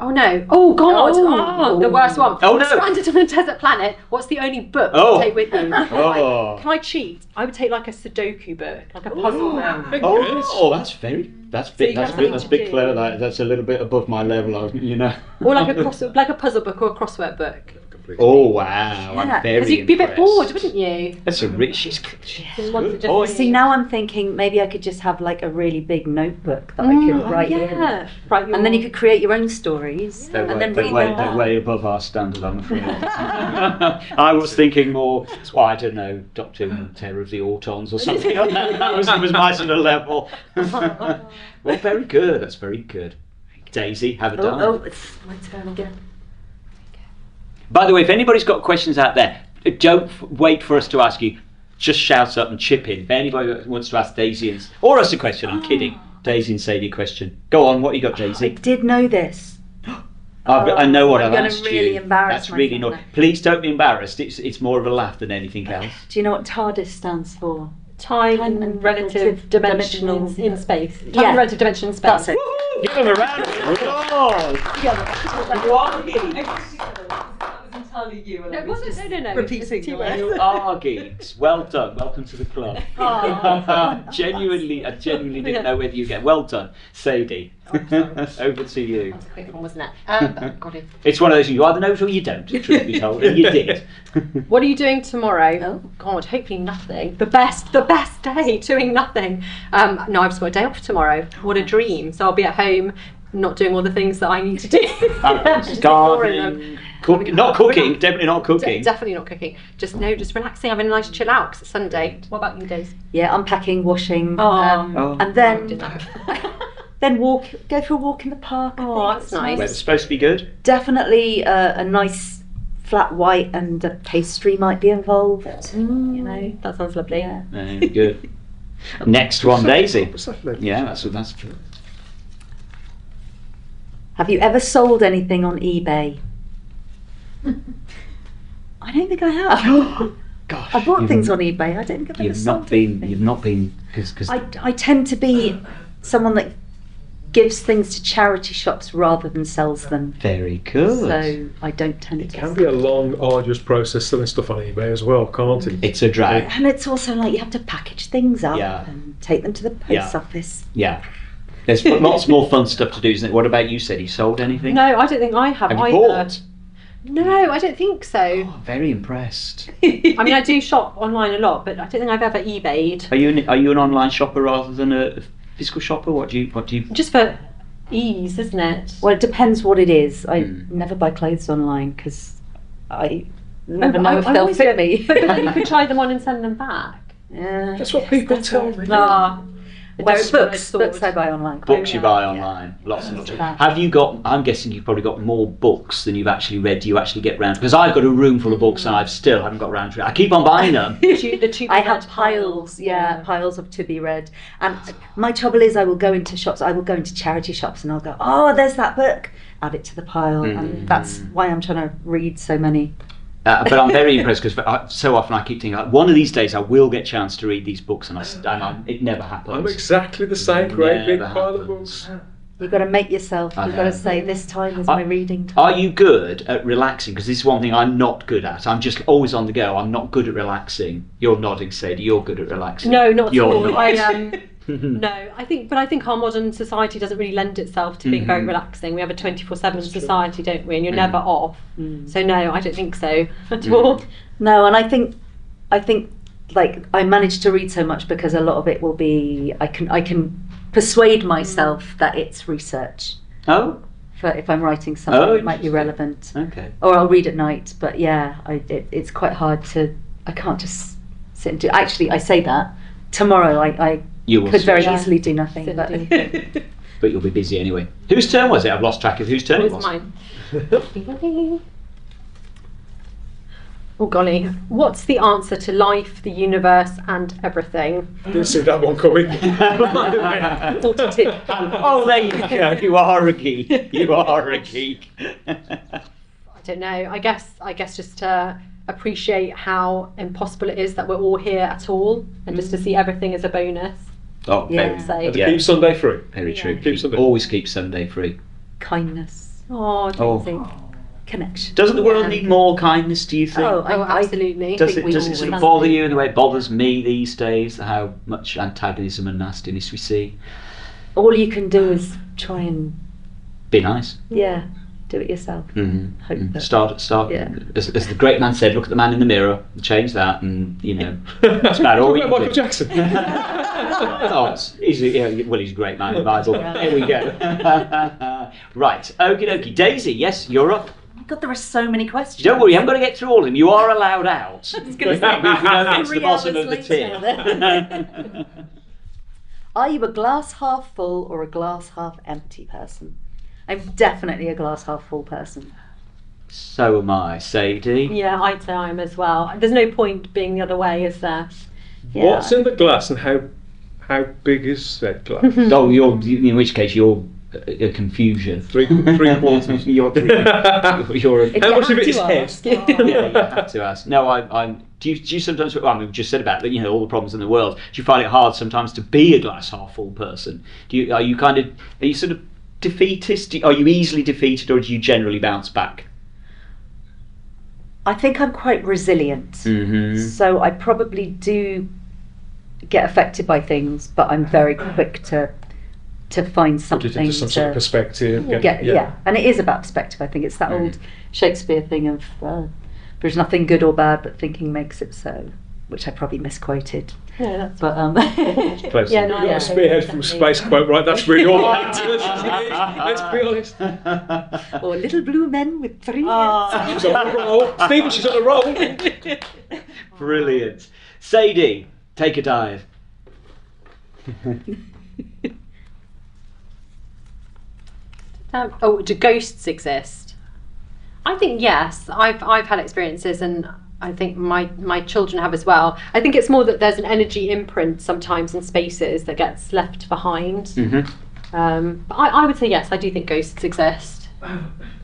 Oh no! Oh God! Oh. Oh, the worst one. Oh, no. Stranded on a desert planet. What's the only book Oh. to take with you? Oh. Can I cheat? I would take like a Sudoku book, like a puzzle book. Oh, that's very. That's big. you That's have big. something That's to big, do. Claire. That's a little bit above my level. You know. Or like a puzzle book or a crossword book. Oh wow! Yeah, I'm very. Because you'd be a bit impressed. bored, wouldn't you? That's a rich. She's Just want to good just- point. See, now I'm thinking maybe I could just have like a really big notebook that I could write in. Right, And then you could create your own stories They're and then way, read they're way, them they're back. way above our standard, I'm afraid. I was thinking more, well, I don't know, Doctor Who, Terror of the Autons or something like that. That was my sort of level. Well, very good. That's very good. Daisy, have a dive. Oh, it's my turn again. By the way, if anybody's got questions out there, don't wait for us to ask you. Just shout up and chip in. If anybody wants to ask Daisy or us a question, I'm kidding. Daisy and Sadie question. Go on, what you got, Daisy? I did know this. I know what I'm I've gonna asked really you. embarrass That's really myself not. now. Please don't be embarrassed. It's more of a laugh than anything else. Do you know what TARDIS stands for? Time and and relative dimensional dimensional- in space. Time Yeah. and relative dimension in space. That's it. Give them a round of applause. You are geeks. No, it wasn't. No. Repeating. You are geeks. Well done. Welcome to the club. I genuinely didn't know whether you get. Well done, Sadie. Over to you. That's a quick one, wasn't it? Got it. It's one of those you either know it or you don't. Truth be told, and you did. What are you doing tomorrow? Oh. God, hopefully nothing. The best day, doing nothing. No, I've just got a day off tomorrow. What a dream. So I'll be at home, not doing all the things that I need to do. Just ignoring them. Gardening, not cooking, definitely not cooking. Definitely not cooking. Just relaxing, having a nice chill out because it's Sunday. What about you, Days? Yeah, unpacking, washing, Oh. and then go for a walk in the park. I Oh, think. that's It's nice. Weather's supposed to be good. Definitely a nice flat white and a pastry might be involved. You know, That sounds lovely. yeah. Good. Next one, Daisy. What's that for? Yeah, that's good. Have you ever sold anything on eBay? I don't think I have. Gosh, I bought you've- things on eBay. I don't think I've ever You've sold not been. anything. You've not been because. I tend to be someone that gives things to charity shops rather than sells them. Very good. So I don't tend It to. can be a long, arduous process selling stuff on eBay as well, can't it? It's a drag. And it's also like you have to package things up Yeah. and take them to the post Yeah. office. Yeah. There's lots more fun stuff to do, isn't it? What about you, Sadie? Sold anything? No, I don't think I have Have you either. bought? No, I don't think so. Oh, very impressed. I mean, I do shop online a lot, but I don't think I've ever eBayed. Are you an online shopper rather than a physical shopper? What do you? Just for ease, isn't it? Well, it depends what it is. I never buy clothes online because I never know if they'll always fit get- me. But then you could try them on and send them back. Yeah. That's what people tell me. Whereas That's what I books thought. I buy online. Books you yeah. buy Yeah. online, lots and lots. Yeah. Have you got? I'm guessing you've probably got more books than you've actually read. Do you actually get round? Because I've got a room full of books and I've still haven't got round to it. I keep on buying them. The to I be have read piles, piles of to be read. And my trouble is I will go into shops, I will go into charity shops and I'll go, oh, there's that book, add it to the pile. And that's why I'm trying to read so many. But I'm very impressed because so often I keep thinking, like, one of these days I will get a chance to read these books, and it never happens. I'm exactly the same. Great big Never pile of happens. books. You've got to make yourself, I you've got know. to say, this time is my reading time. Are you good at relaxing? Because this is one thing I'm not good at. I'm just always on the go. I'm not good at relaxing. You're nodding, Sadie. You're good at relaxing. No, not at You're all. not. No, I think our modern society doesn't really lend itself to being very relaxing. We have a 24/7 society, don't we? And you're never off. So no, I don't think so at all. No, and I think like I managed to read so much because a lot of it will be, I can persuade myself that it's research. Oh, For if I'm writing something Oh, that might be relevant. okay. Or I'll read at night, but yeah, it's quite hard to. I can't just sit and do. Actually, I say that tomorrow. I You will could very Yeah. easily do nothing, Sit but and do But you'll be busy anyway. Whose turn was it? I've lost track of whose turn it It's was. mine. Oh golly, what's the answer to life, the universe, and everything? Didn't see that one coming. Oh, there you go. You are a geek. You are a geek. I don't know. I guess just to appreciate how impossible it is that we're all here at all, and just to see everything as a bonus. Oh, Yeah. very, So, And to Yeah. keep Sunday free. very true. Keep Sunday. Always keep Sunday free. kindness, oh, Daisy. connection. Doesn't the world Yeah. need more kindness, do you think? Oh, Oh, absolutely. Does think it we sort always of do. bother you in the way it bothers me these days, how much antagonism and nastiness we see? all you can do is try and Be nice. do it yourself. Mm-hmm. Hope that- Start. Yeah. As the great man said, look at the man in the mirror, change that, and that's about all we Talking can about Michael do. Jackson. He's a great man in the Bible. Here we go. Right, okie dokie. Daisy, yes, you're up. God, there are so many questions. Don't worry, I'm going to get through all of them. You are allowed out. gonna We say, don't get to the 3 bottom hours of the later. tin. Are you a glass half full or a glass half empty person? I'm definitely a glass half full person. So am I, Sadie. Yeah, I'd say I am as well. There's no point being the other way, is there? What's in the glass, and how big is said glass? Oh, in which case you're a confusion. Three quarters. You're How much of it is head? Yeah, you have to ask. No, do you sometimes? Well, I mean, we just said about all the problems in the world. Do you find it hard sometimes to be a glass half full person? Are you sort of defeatist? Are you easily defeated, or do you generally bounce back? I think I'm quite resilient, so I probably do get affected by things, but I'm very quick to find something Put it into some sort of perspective. Yeah, and it is about perspective. I think it's that old Shakespeare thing of there's nothing good or bad, but thinking makes it so, which I probably misquoted. Yeah, that's But Close. Yeah, no, You've got yeah, a spearhead from definitely. Space quote, right? That's really all that matters. Let's be honest. or little blue men with 3 She's on a roll. Stephen, she's on a roll. Brilliant. Sadie, take a dive. Do ghosts exist? I think yes. I've had experiences, and I think my children have as well. I think it's more that there's an energy imprint sometimes in spaces that gets left behind. But I would say yes. I do think ghosts exist.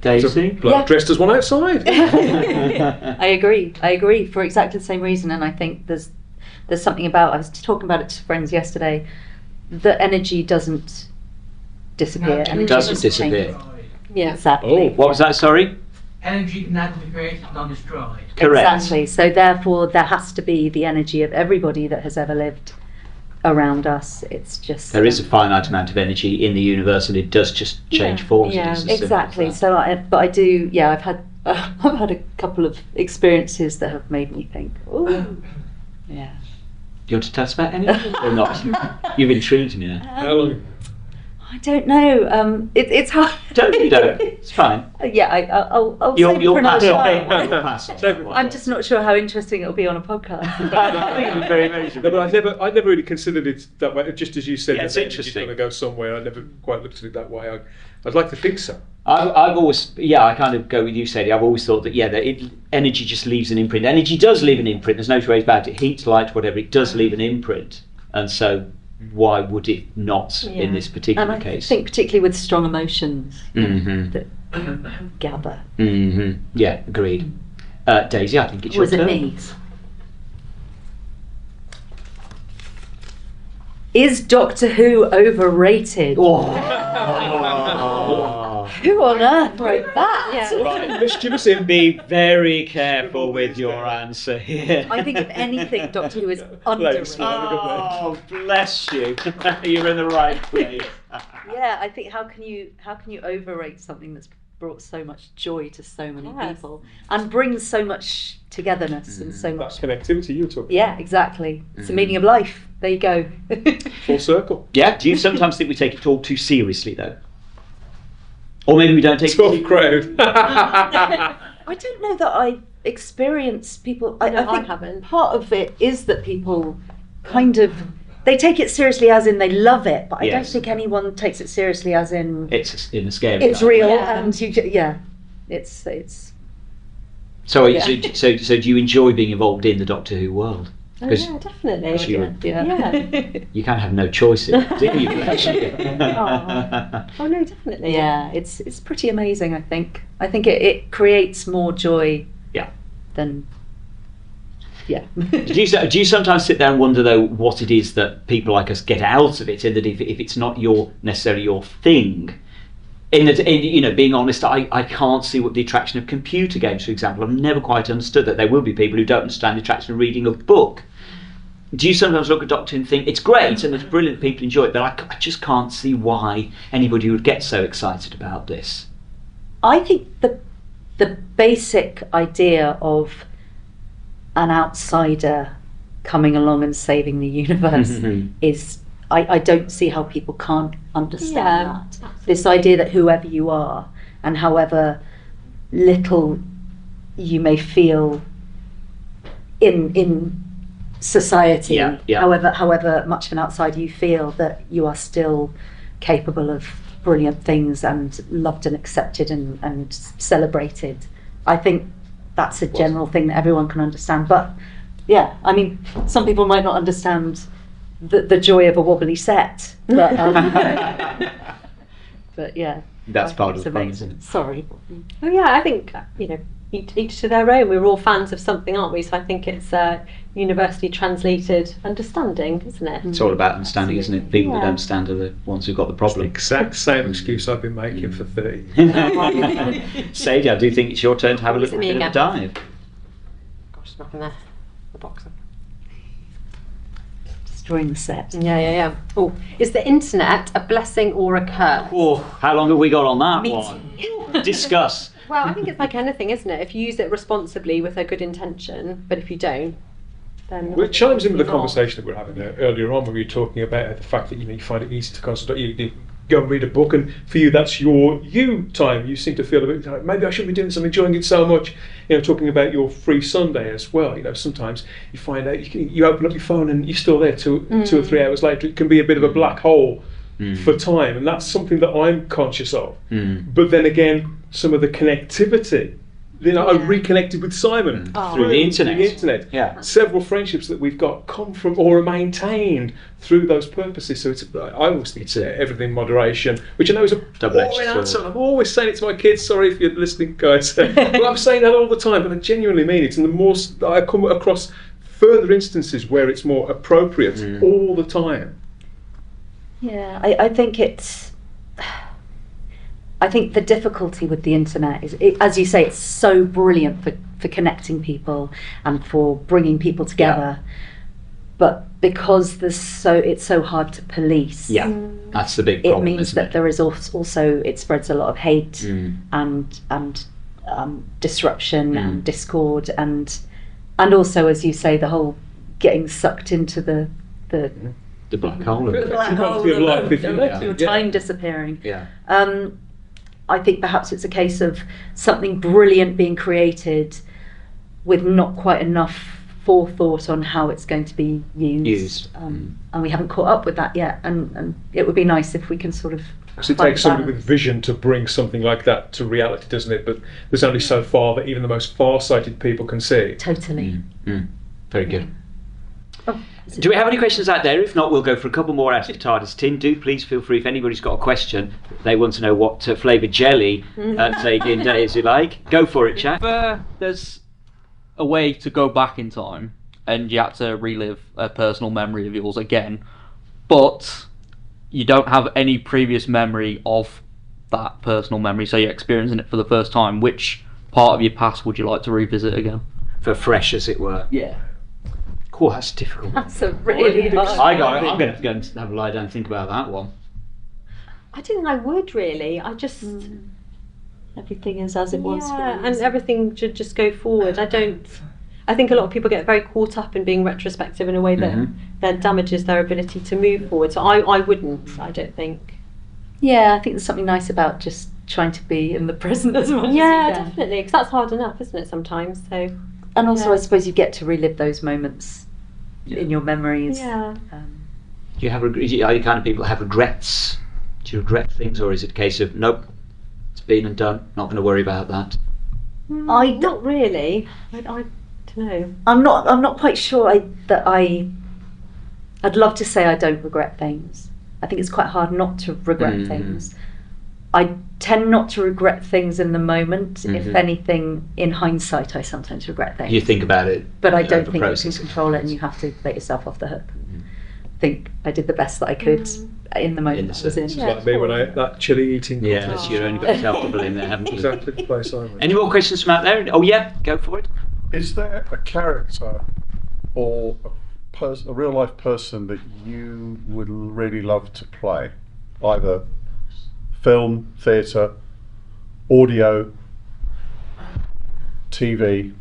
Daisy? Bloke dressed as one outside. I agree for exactly the same reason, and I think there's something about, I was talking about it to friends yesterday, the energy doesn't disappear. It doesn't disappear. Yeah. Exactly. What was that, sorry? Energy can neither be created nor destroyed. Correct. Exactly. So therefore there has to be the energy of everybody that has ever lived around us. It's just There is a finite amount of energy in the universe, and it does just change forms. Yeah, It's as simple as exactly. that. So I do. Yeah, I've had a couple of experiences that have made me think. Oh, yeah. Do you want to tell us about anything or not? You've intrigued me now. How long? I don't know. It's hard. Don't. It's fine. Yeah, I'll You'll save it for pass another on. time. You'll pass on. Save it. I'm just not sure how interesting it'll be on a podcast. I think it's very amazing. No, but I never really considered it that way. Just as you said, Yeah, it's that the energy's interesting. going to go somewhere. I never quite looked at it that way. I'd like to think so. I've always, I kind of go with you, Sadie. I've always thought that, energy just leaves an imprint. Energy does leave an imprint. There's no two ways about it. Heat, light, whatever, it does leave an imprint. And so, why would it not in this particular And I case? think particularly with strong emotions Mm-hmm. that gather. Mm-hmm. Yeah, agreed. Daisy, I think it's your Was it turn. me? Is Doctor Who overrated? Oh. Who on earth wrote that? Yeah. Mischievous. Be very careful with your answer here. I think if anything, Doctor Who is Place. underrated. Oh, bless you. You're in the right place. Yeah, I think how can you overrate something that's brought so much joy to so many Yes. people and brings so much togetherness and so That much. connectivity you were talking Yeah, exactly. It's the meaning of life. There you go. full circle. Yeah, do you sometimes think we take it all too seriously, though? Or maybe we don't take it Tough too crowd. I don't know that I experience people. I No, I think haven't. part of it is that people kind of they take it seriously as in they love it, but I don't Yes. think anyone takes it seriously as in It's in a scary it's way. real Yeah. and it's So, Yeah. so do you enjoy being involved in the Doctor Who world? Oh, Because yeah, definitely. Sure. yeah. you kind of have no choice in it, do you? Oh no, definitely. Yeah, it's pretty amazing. I think it creates more joy. Yeah. Than. Yeah. Do you sometimes sit there and wonder, though, what it is that people like us get out of it, and that if it's not necessarily your thing, being honest, I can't see what the attraction of computer games, for example, I've never quite understood that. There will be people who don't understand the attraction of reading a book. Do you sometimes look at Doctor and think it's great and it's brilliant, people enjoy it, but I just can't see why anybody would get so excited about this? I think the basic idea of an outsider coming along and saving the universe is I don't see how people can't understand Yeah, that. This idea that whoever you are and however little you may feel in society, Yeah. however much of an outsider you feel, that you are still capable of brilliant things and loved and accepted and celebrated I think that's a general thing that everyone can understand. But yeah, I mean, some people might not understand the joy of a wobbly set, but but yeah, That's I part think of the it's fun, amazing. isn't it? Sorry. Oh yeah, I think each to their own. We're all fans of something, aren't we? So I think it's universally translated understanding, isn't it? It's all about understanding, isn't it? People that Yeah. don't understand are the ones who've got the problem. Exact same excuse I've been making for 30 years. Sadie, I do think it's your turn to have a Is little it me bit of a again? dive. Gosh, knocking the box. Destroying the set. Yeah. Oh, is the internet a blessing or a curse? Oh, how long have we got on that Me one? Discuss. Well, I think it's like anything, isn't it? If you use it responsibly with a good intention, but if you don't, then Well, it chimes in with the obviously not. conversation that we were having earlier on when we were talking about the fact that you find it easy to concentrate. You go and read a book, and for you, that's your time. You seem to feel a bit like, maybe I should be doing this. I'm enjoying it so much. Talking about your free Sunday as well. Sometimes you find out you open up your phone and you're still there 2 or 3 hours later. It can be a bit of a black hole for time, and that's something that I'm conscious of. But then again, some of the connectivity. I reconnected with Simon Through the internet. Yeah. Several friendships that we've got come from or are maintained through those purposes. So I always think it's everything in moderation, which I know is a Double-edged boring sword. answer. I'm always saying it to my kids. Sorry if you're listening, guys. But I'm saying that all the time, but I genuinely mean it. And the more I come across further instances where it's more appropriate all the time. Yeah, I think it's. I think the difficulty with the internet is, as you say, it's so brilliant for connecting people and for bringing people together. But because it's so hard to police. Yeah, that's the big It problem. means isn't that it? there is also it spreads a lot of hate and disruption and discord and also, as you say, the whole getting sucked into the black hole. black hole Your life, if you let of your it, yeah. time disappearing. Yeah. I think perhaps it's a case of something brilliant being created with not quite enough forethought on how it's going to be used. And we haven't caught up with that yet. And it would be nice if we can sort of. Because it find takes somebody with balance. vision to bring something like that to reality, doesn't it? But there's only so far that even the most far-sighted people can see. Totally. Very good. Oh, Do we have any questions out there? If not, we'll go for a couple more out of Tardis tin. Do please feel free if anybody's got a question. They want to know what flavour jelly Sadie and Day is like. Go for it, Jack. There's a way to go back in time and you have to relive a personal memory of yours again, but you don't have any previous memory of that personal memory, so you're experiencing it for the first time. Which part of your past would you like to revisit again? For fresh, as it were. Yeah. Cool, that's difficult. That's a really hard. I'm going to have to go and have a lie down and think about that one. I don't think I would really. I just Everything is as it was. and everything should just go forward. I think a lot of people get very caught up in being retrospective in a way that damages their ability to move forward. So I wouldn't. I don't think. Yeah, I think there's something nice about just trying to be in the present as much Yeah, as you can. definitely, because that's hard enough, isn't it? Sometimes. So. And also, Yeah. I suppose you get to relive those moments in your memories. Yeah. Do you have? Are you the kind of people that have regrets? Do you regret things, or is it a case of nope, it's been and done, not going to worry about that? Not really. I don't know. I'm not quite sure I'd love to say I don't regret things. I think it's quite hard not to regret things. I tend not to regret things in the moment. If anything, in hindsight, I sometimes regret things. You think about it, But I don't over think you can processing. control it, and you have to let yourself off the hook. Think I did the best that I could in the moment In the I was in. It's like me when I that chili eating. Yeah, that's you've only got yourself to blame there, haven't you? Exactly the place I went. Any more questions from out there? Oh yeah, go for it. Is there a character or a real life person that you would really love to play? Either film, theatre, audio, TV?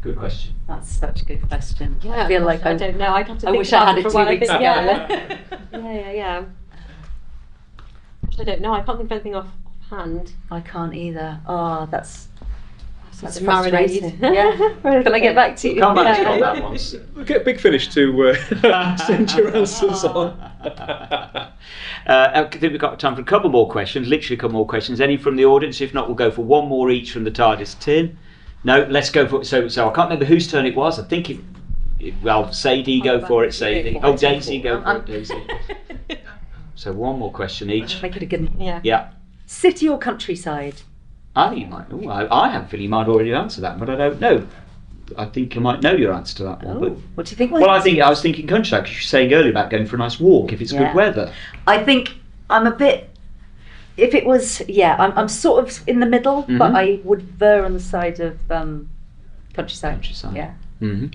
Good question. That's such a good question. Yeah, I feel like I don't know. I'd have to think wish I about had it for a 2 while. I weeks think- ago. Yeah. Gosh, I don't know. I can't think of anything offhand. I can't either. Oh, that's It's Marinade. frustrating. Yeah. Can I get back to you? Come back to you Yeah. on that one. We'll get Big Finish to send your answers on. I think we've got time for a couple more questions, literally a couple more questions. Any from the audience? If not, we'll go for one more each from the Tardis tin. No, let's go for so I can't remember whose turn it was. I think well, Sadie, go for it, Sadie. Oh, Daisy, go for it, Daisy. So one more question each. Make it a good one. Yeah. Yeah. City or countryside? I think you might. Oh, I have a feeling you might already answer that, but I don't know. I think you might know your answer to that one. Oh, But, what do you think? well, I was thinking countryside because you were saying earlier about going for a nice walk if it's Yeah. good weather. I think I'm a bit. If it was, I'm sort of in the middle, but I would veer on the side of countryside. Countryside. Yeah,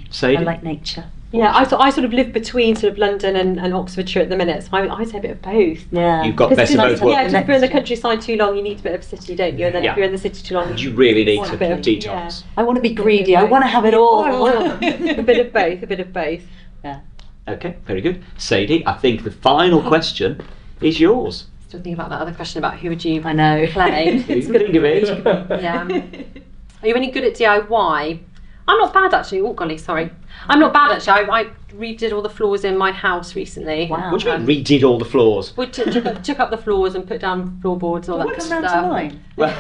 Sadie? I like nature. Yeah, I sort of live between sort of London and Oxfordshire at the minute, so I say a bit of both. Yeah, You've got Because best of both worlds. yeah, because if you're in the countryside too long, you need a bit of city, don't you? And then Yeah. if you're in the city too long, You really need want to a bit of- detox. I want to be greedy. I want to have it all. a bit of both, a bit of both. Yeah. Okay, very good. Sadie, I think the final question is yours. Still thinking about that other question about who would you I know. play. You can think of it. Yeah. Are you any good at DIY? I'm not bad actually. Oh golly, sorry. I'm not bad actually. I redid all the floors in my house recently. Wow. What do you mean redid all the floors? We took up the floors and put down floorboards and all that Come kind of round to stuff. mine. Well,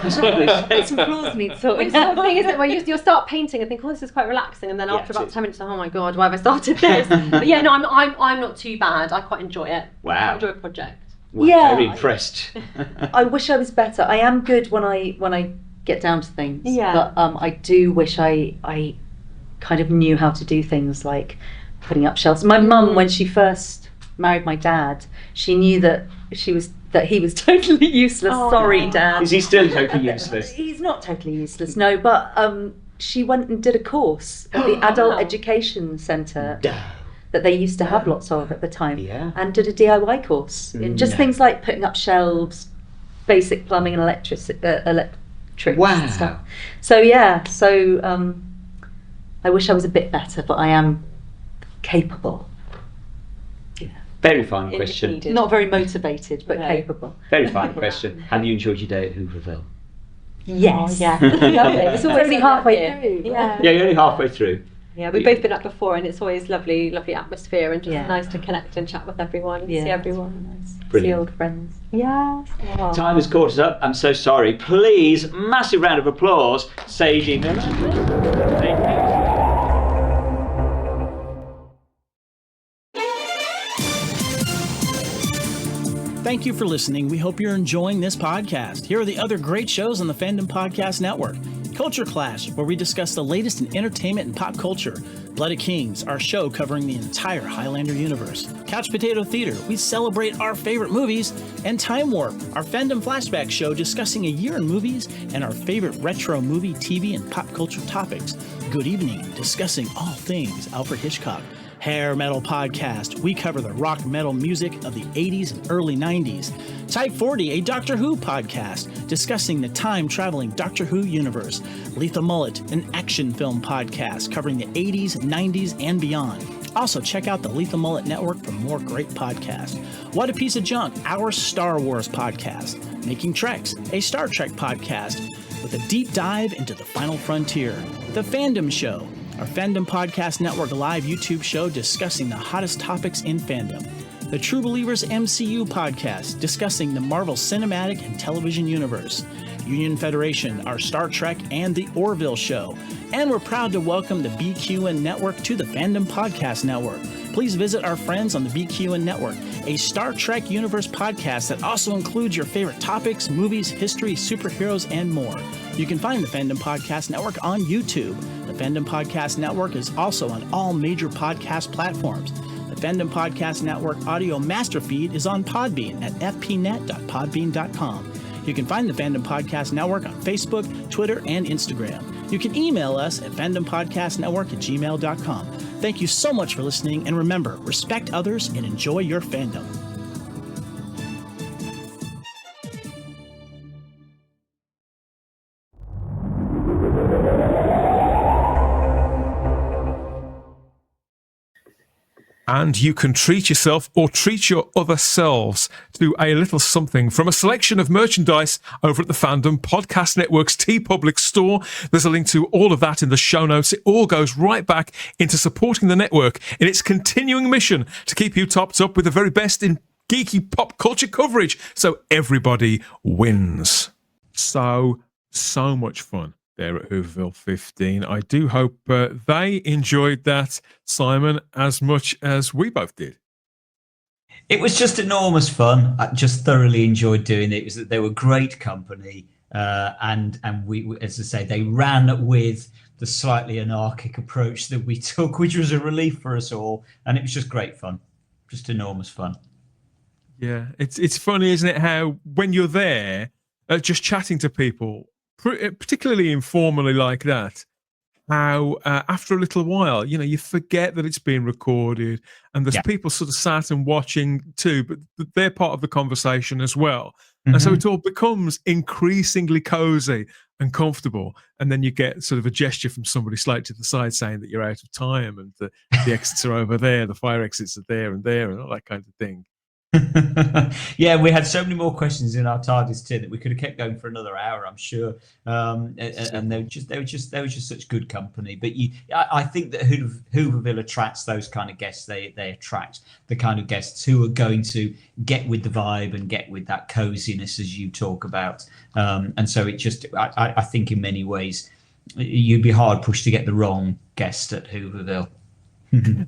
Some floors need Well, sorting. it's the thing is that when you'll start painting and think, oh, this is quite relaxing, and then Yeah, after about it is. 10 minutes, oh my god, why have I started this? But yeah, no, I'm not too bad. I quite enjoy it. Wow. I enjoy a project. Well, Yeah. very impressed. I wish I was better. I am good when I get down to things. Yeah. But I do wish I kind of knew how to do things like putting up shelves. My mum, when she first married my dad, she knew that he was totally useless. Oh, Sorry, no. Dad. Is he still totally useless? He's not totally useless, no. But she went and did a course at the Adult Wow. Education Centre No. that they used to have lots of at the time, Yeah. and did a DIY course in just No. things like putting up shelves, basic plumbing and electrics Wow. and stuff. So yeah, I wish I was a bit better, but I am capable. Very final question. Needed. Not very motivated, but No. capable. Very final question. Have you enjoyed your day at Whoverville? Yes. Oh, yeah. Lovely. It's always only halfway through. Yeah. Yeah, you're only halfway through. Yeah, we've both been up before, and it's always lovely atmosphere, and just Yeah. nice to connect and chat with everyone, and see everyone. See Brilliant. old friends. Yes. Oh. Time has caught us up. I'm so sorry. Please, massive round of applause, Sadie Miller. Thank you. Thank you for listening. We hope you're enjoying this podcast. Here are the other great shows on the Fandom Podcast Network. Culture Clash, where we discuss the latest in entertainment and pop culture. Blooded Kings, our show covering the entire Highlander universe. Couch Potato Theater, we celebrate our favorite movies. And Time Warp, our Fandom Flashback show discussing a year in movies and our favorite retro movie, TV, and pop culture topics. Good Evening, discussing all things Alfred Hitchcock. Hair Metal Podcast, we cover the rock metal music of the 80s and early 90s. Type 40, a Doctor Who podcast, discussing the time-traveling Doctor Who universe. Lethal Mullet, an action film podcast covering the 80s, 90s, and beyond. Also, check out the Lethal Mullet Network for more great podcasts. What a Piece of Junk, our Star Wars podcast. Making Treks, a Star Trek podcast with a deep dive into the final frontier. The Fandom Show, our Fandom Podcast Network live YouTube show discussing the hottest topics in fandom. The True Believers MCU podcast discussing the Marvel Cinematic and Television Universe. Union Federation, our Star Trek and the Orville show. And we're proud to welcome the BQN Network to the Fandom Podcast Network. Please visit our friends on the BQN Network, a Star Trek Universe podcast that also includes your favorite topics, movies, history, superheroes, and more. You can find the Fandom Podcast Network on YouTube. The Fandom Podcast Network is also on all major podcast platforms. The Fandom Podcast Network audio master feed is on Podbean at fpnet.podbean.com. You can find the Fandom Podcast Network on Facebook, Twitter, and Instagram. You can email us at fandompodcastnetwork@gmail.com. Thank you so much for listening, and remember, respect others and enjoy your fandom. And you can treat yourself or treat your other selves to a little something from a selection of merchandise over at the Fandom Podcast Network's TeePublic store. There's a link to all of that in the show notes. It all goes right back into supporting the network in its continuing mission to keep you topped up with the very best in geeky pop culture coverage, so everybody wins. So much fun there at Whoverville 15. I do hope they enjoyed that, Simon, as much as we both did. It was just enormous fun. I just thoroughly enjoyed doing it. They were great company, and we, as I say, they ran with the slightly anarchic approach that we took, which was a relief for us all, and it was just great fun, just enormous fun. Yeah, it's funny, isn't it, how when you're there, just chatting to people, particularly informally like that, how after a little while, you forget that it's being recorded, and there's people sort of sat and watching too, but they're part of the conversation as well. And so it all becomes increasingly cozy and comfortable. And then you get sort of a gesture from somebody slightly to the side saying that you're out of time and the exits are over there, the fire exits are there, and all that kind of thing. Yeah, we had so many more questions in our Tardis too that we could have kept going for another hour, I'm sure. And they were just such good company. But I think that Whoverville attracts those kind of guests. They attract the kind of guests who are going to get with the vibe and get with that coziness as you talk about. And so it just, I think in many ways, you'd be hard pushed to get the wrong guest at Whoverville.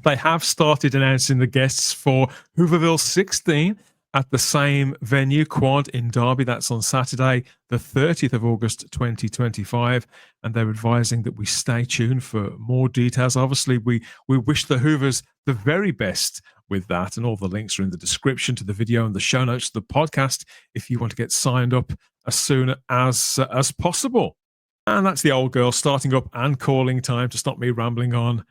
They have started announcing the guests for Whoverville 16 at the same venue, Quad in Derby. That's on Saturday, the 30th of August, 2025. And they're advising that we stay tuned for more details. Obviously, we wish the Hoovers the very best with that. And all the links are in the description to the video and the show notes to the podcast if you want to get signed up as soon as possible. And that's the old girl starting up and calling time to stop me rambling on.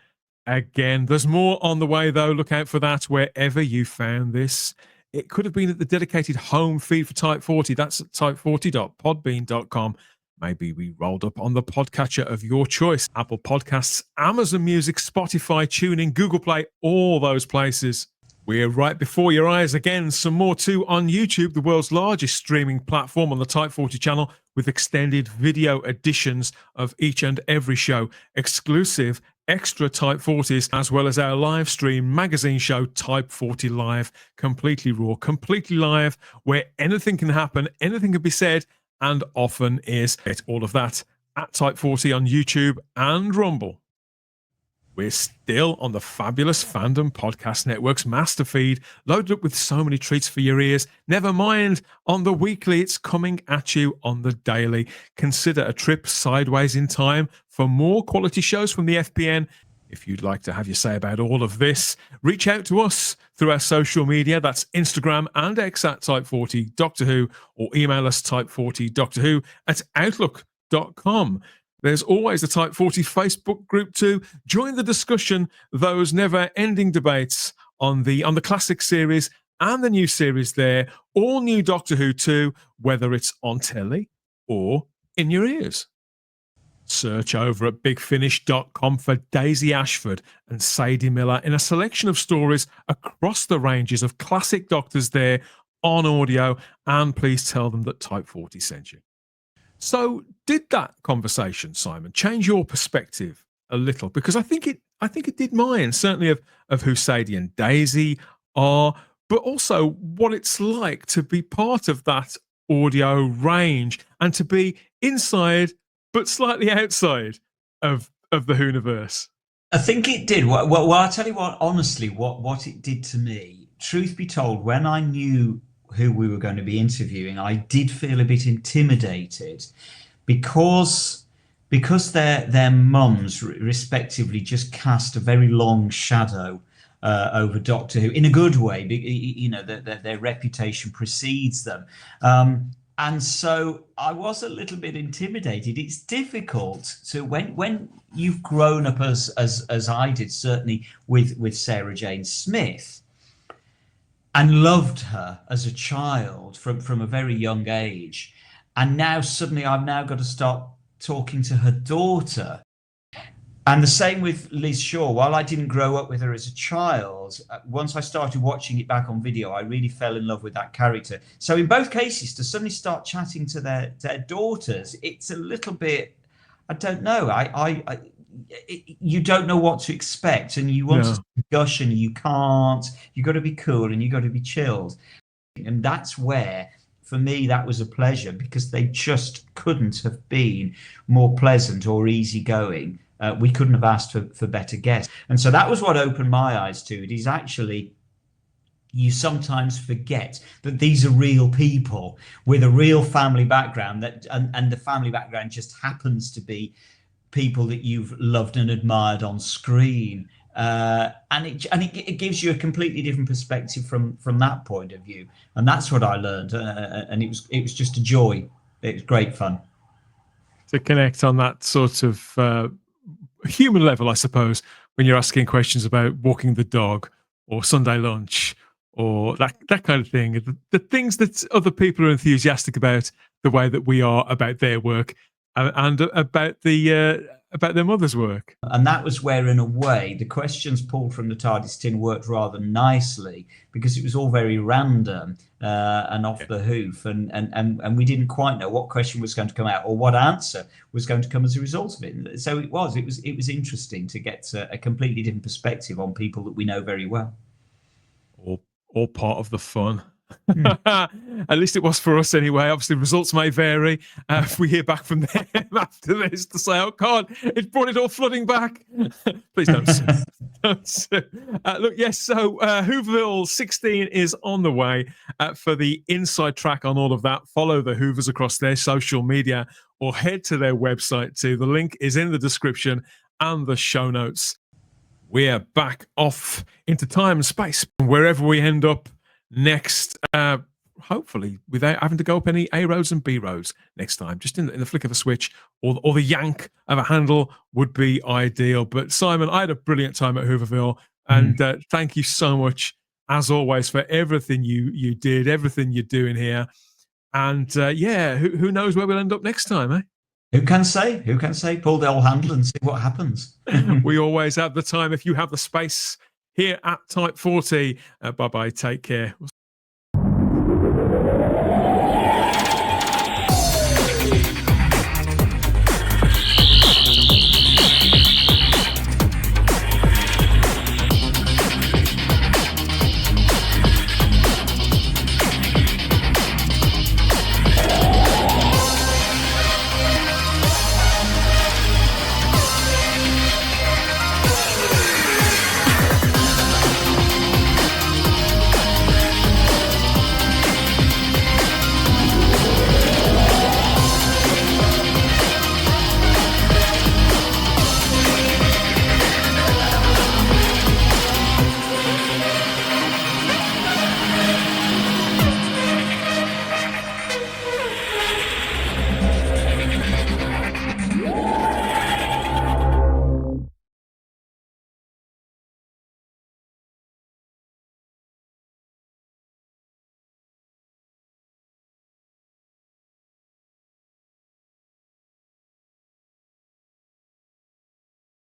Again, there's more on the way, though. Look out for that wherever you found this. It could have been at the dedicated home feed for Type 40. That's at type40.podbean.com. Maybe we rolled up on the podcatcher of your choice. Apple Podcasts, Amazon Music, Spotify, TuneIn, Google Play, all those places. We're right before your eyes again. Some more too on YouTube, the world's largest streaming platform on the Type 40 channel, with extended video editions of each and every show, exclusive extra Type 40s, as well as our live stream magazine show, Type 40 Live, completely raw, completely live, where anything can happen, anything can be said, and often is. Get all of that at Type 40 on YouTube and Rumble. We're still on the fabulous Fandom Podcast Network's master feed, loaded up with so many treats for your ears. Never mind on the weekly, it's coming at you on the daily. Consider a trip sideways in time for more quality shows from the FPN. If you'd like to have your say about all of this, reach out to us through our social media. That's Instagram and X at Type40 Doctor Who, or email us type40doctorwho@outlook.com. There's always the Type 40 Facebook group too. Join the discussion, those never-ending debates on the classic series and the new series there. All new Doctor Who too, whether it's on telly or in your ears. Search over at bigfinish.com for Daisy Ashford and Sadie Miller in a selection of stories across the ranges of classic Doctors there on audio, and please tell them that Type 40 sent you. So, did that conversation, Simon, change your perspective a little? Because I think it did mine, certainly of who Sadie and Daisy are, but also what it's like to be part of that audio range and to be inside but slightly outside of the Whoniverse. I think it did. Well, I'll tell you what, honestly, what it did to me, truth be told, when I knew who we were going to be interviewing, I did feel a bit intimidated because their mums respectively just cast a very long shadow over Doctor Who in a good way. Their reputation precedes them, and so I was a little bit intimidated. It's difficult to when you've grown up as I did, certainly with Sarah Jane Smith, and loved her as a child from a very young age. And now suddenly I've now got to start talking to her daughter. And the same with Liz Shaw. While I didn't grow up with her as a child, once I started watching it back on video, I really fell in love with that character. So in both cases, to suddenly start chatting to their daughters, it's a little bit, I don't know. You don't know what to expect, and you want to gush and you can't. You've got to be cool and you've got to be chilled. And that's where, for me, that was a pleasure, because they just couldn't have been more pleasant or easygoing. We couldn't have asked for better guests. And so that was what opened my eyes to it. Is actually, you sometimes forget that these are real people with a real family background, and the family background just happens to be people that you've loved and admired on screen. And it gives you a completely different perspective from that point of view. And that's what I learned. And it was just a joy. It was great fun. To connect on that sort of human level, I suppose, when you're asking questions about walking the dog or Sunday lunch or that kind of thing, the things that other people are enthusiastic about, the way that we are about their work and about their mother's work. And that was where, in a way, the questions pulled from the Tardis tin worked rather nicely, because it was all very random and off the hoof, and we didn't quite know what question was going to come out or what answer was going to come as a result of it. So it was interesting to get a completely different perspective on people that we know very well. All part of the fun. At least it was for us anyway. Obviously, results may vary. If we hear back from them after this to say, oh God, it brought it all flooding back. Please don't sue. Don't sue. Look, yes, so Whoverville 16 is on the way. For the inside track on all of that, follow the Hoovers across their social media or head to their website too. The link is in the description and the show notes. We're back off into time and space, wherever we end up next, hopefully without having to go up any A roads and B roads next time. Just in the flick of a switch or the yank of a handle would be ideal. But Simon, I had a brilliant time at Whoverville, and thank you so much, as always, for everything you did, everything you're doing here. And who knows where we'll end up next time, eh? Who can say? Who can say? Pull the old handle and see what happens. We always have the time if you have the space here at Type 40. Bye-bye. Take care.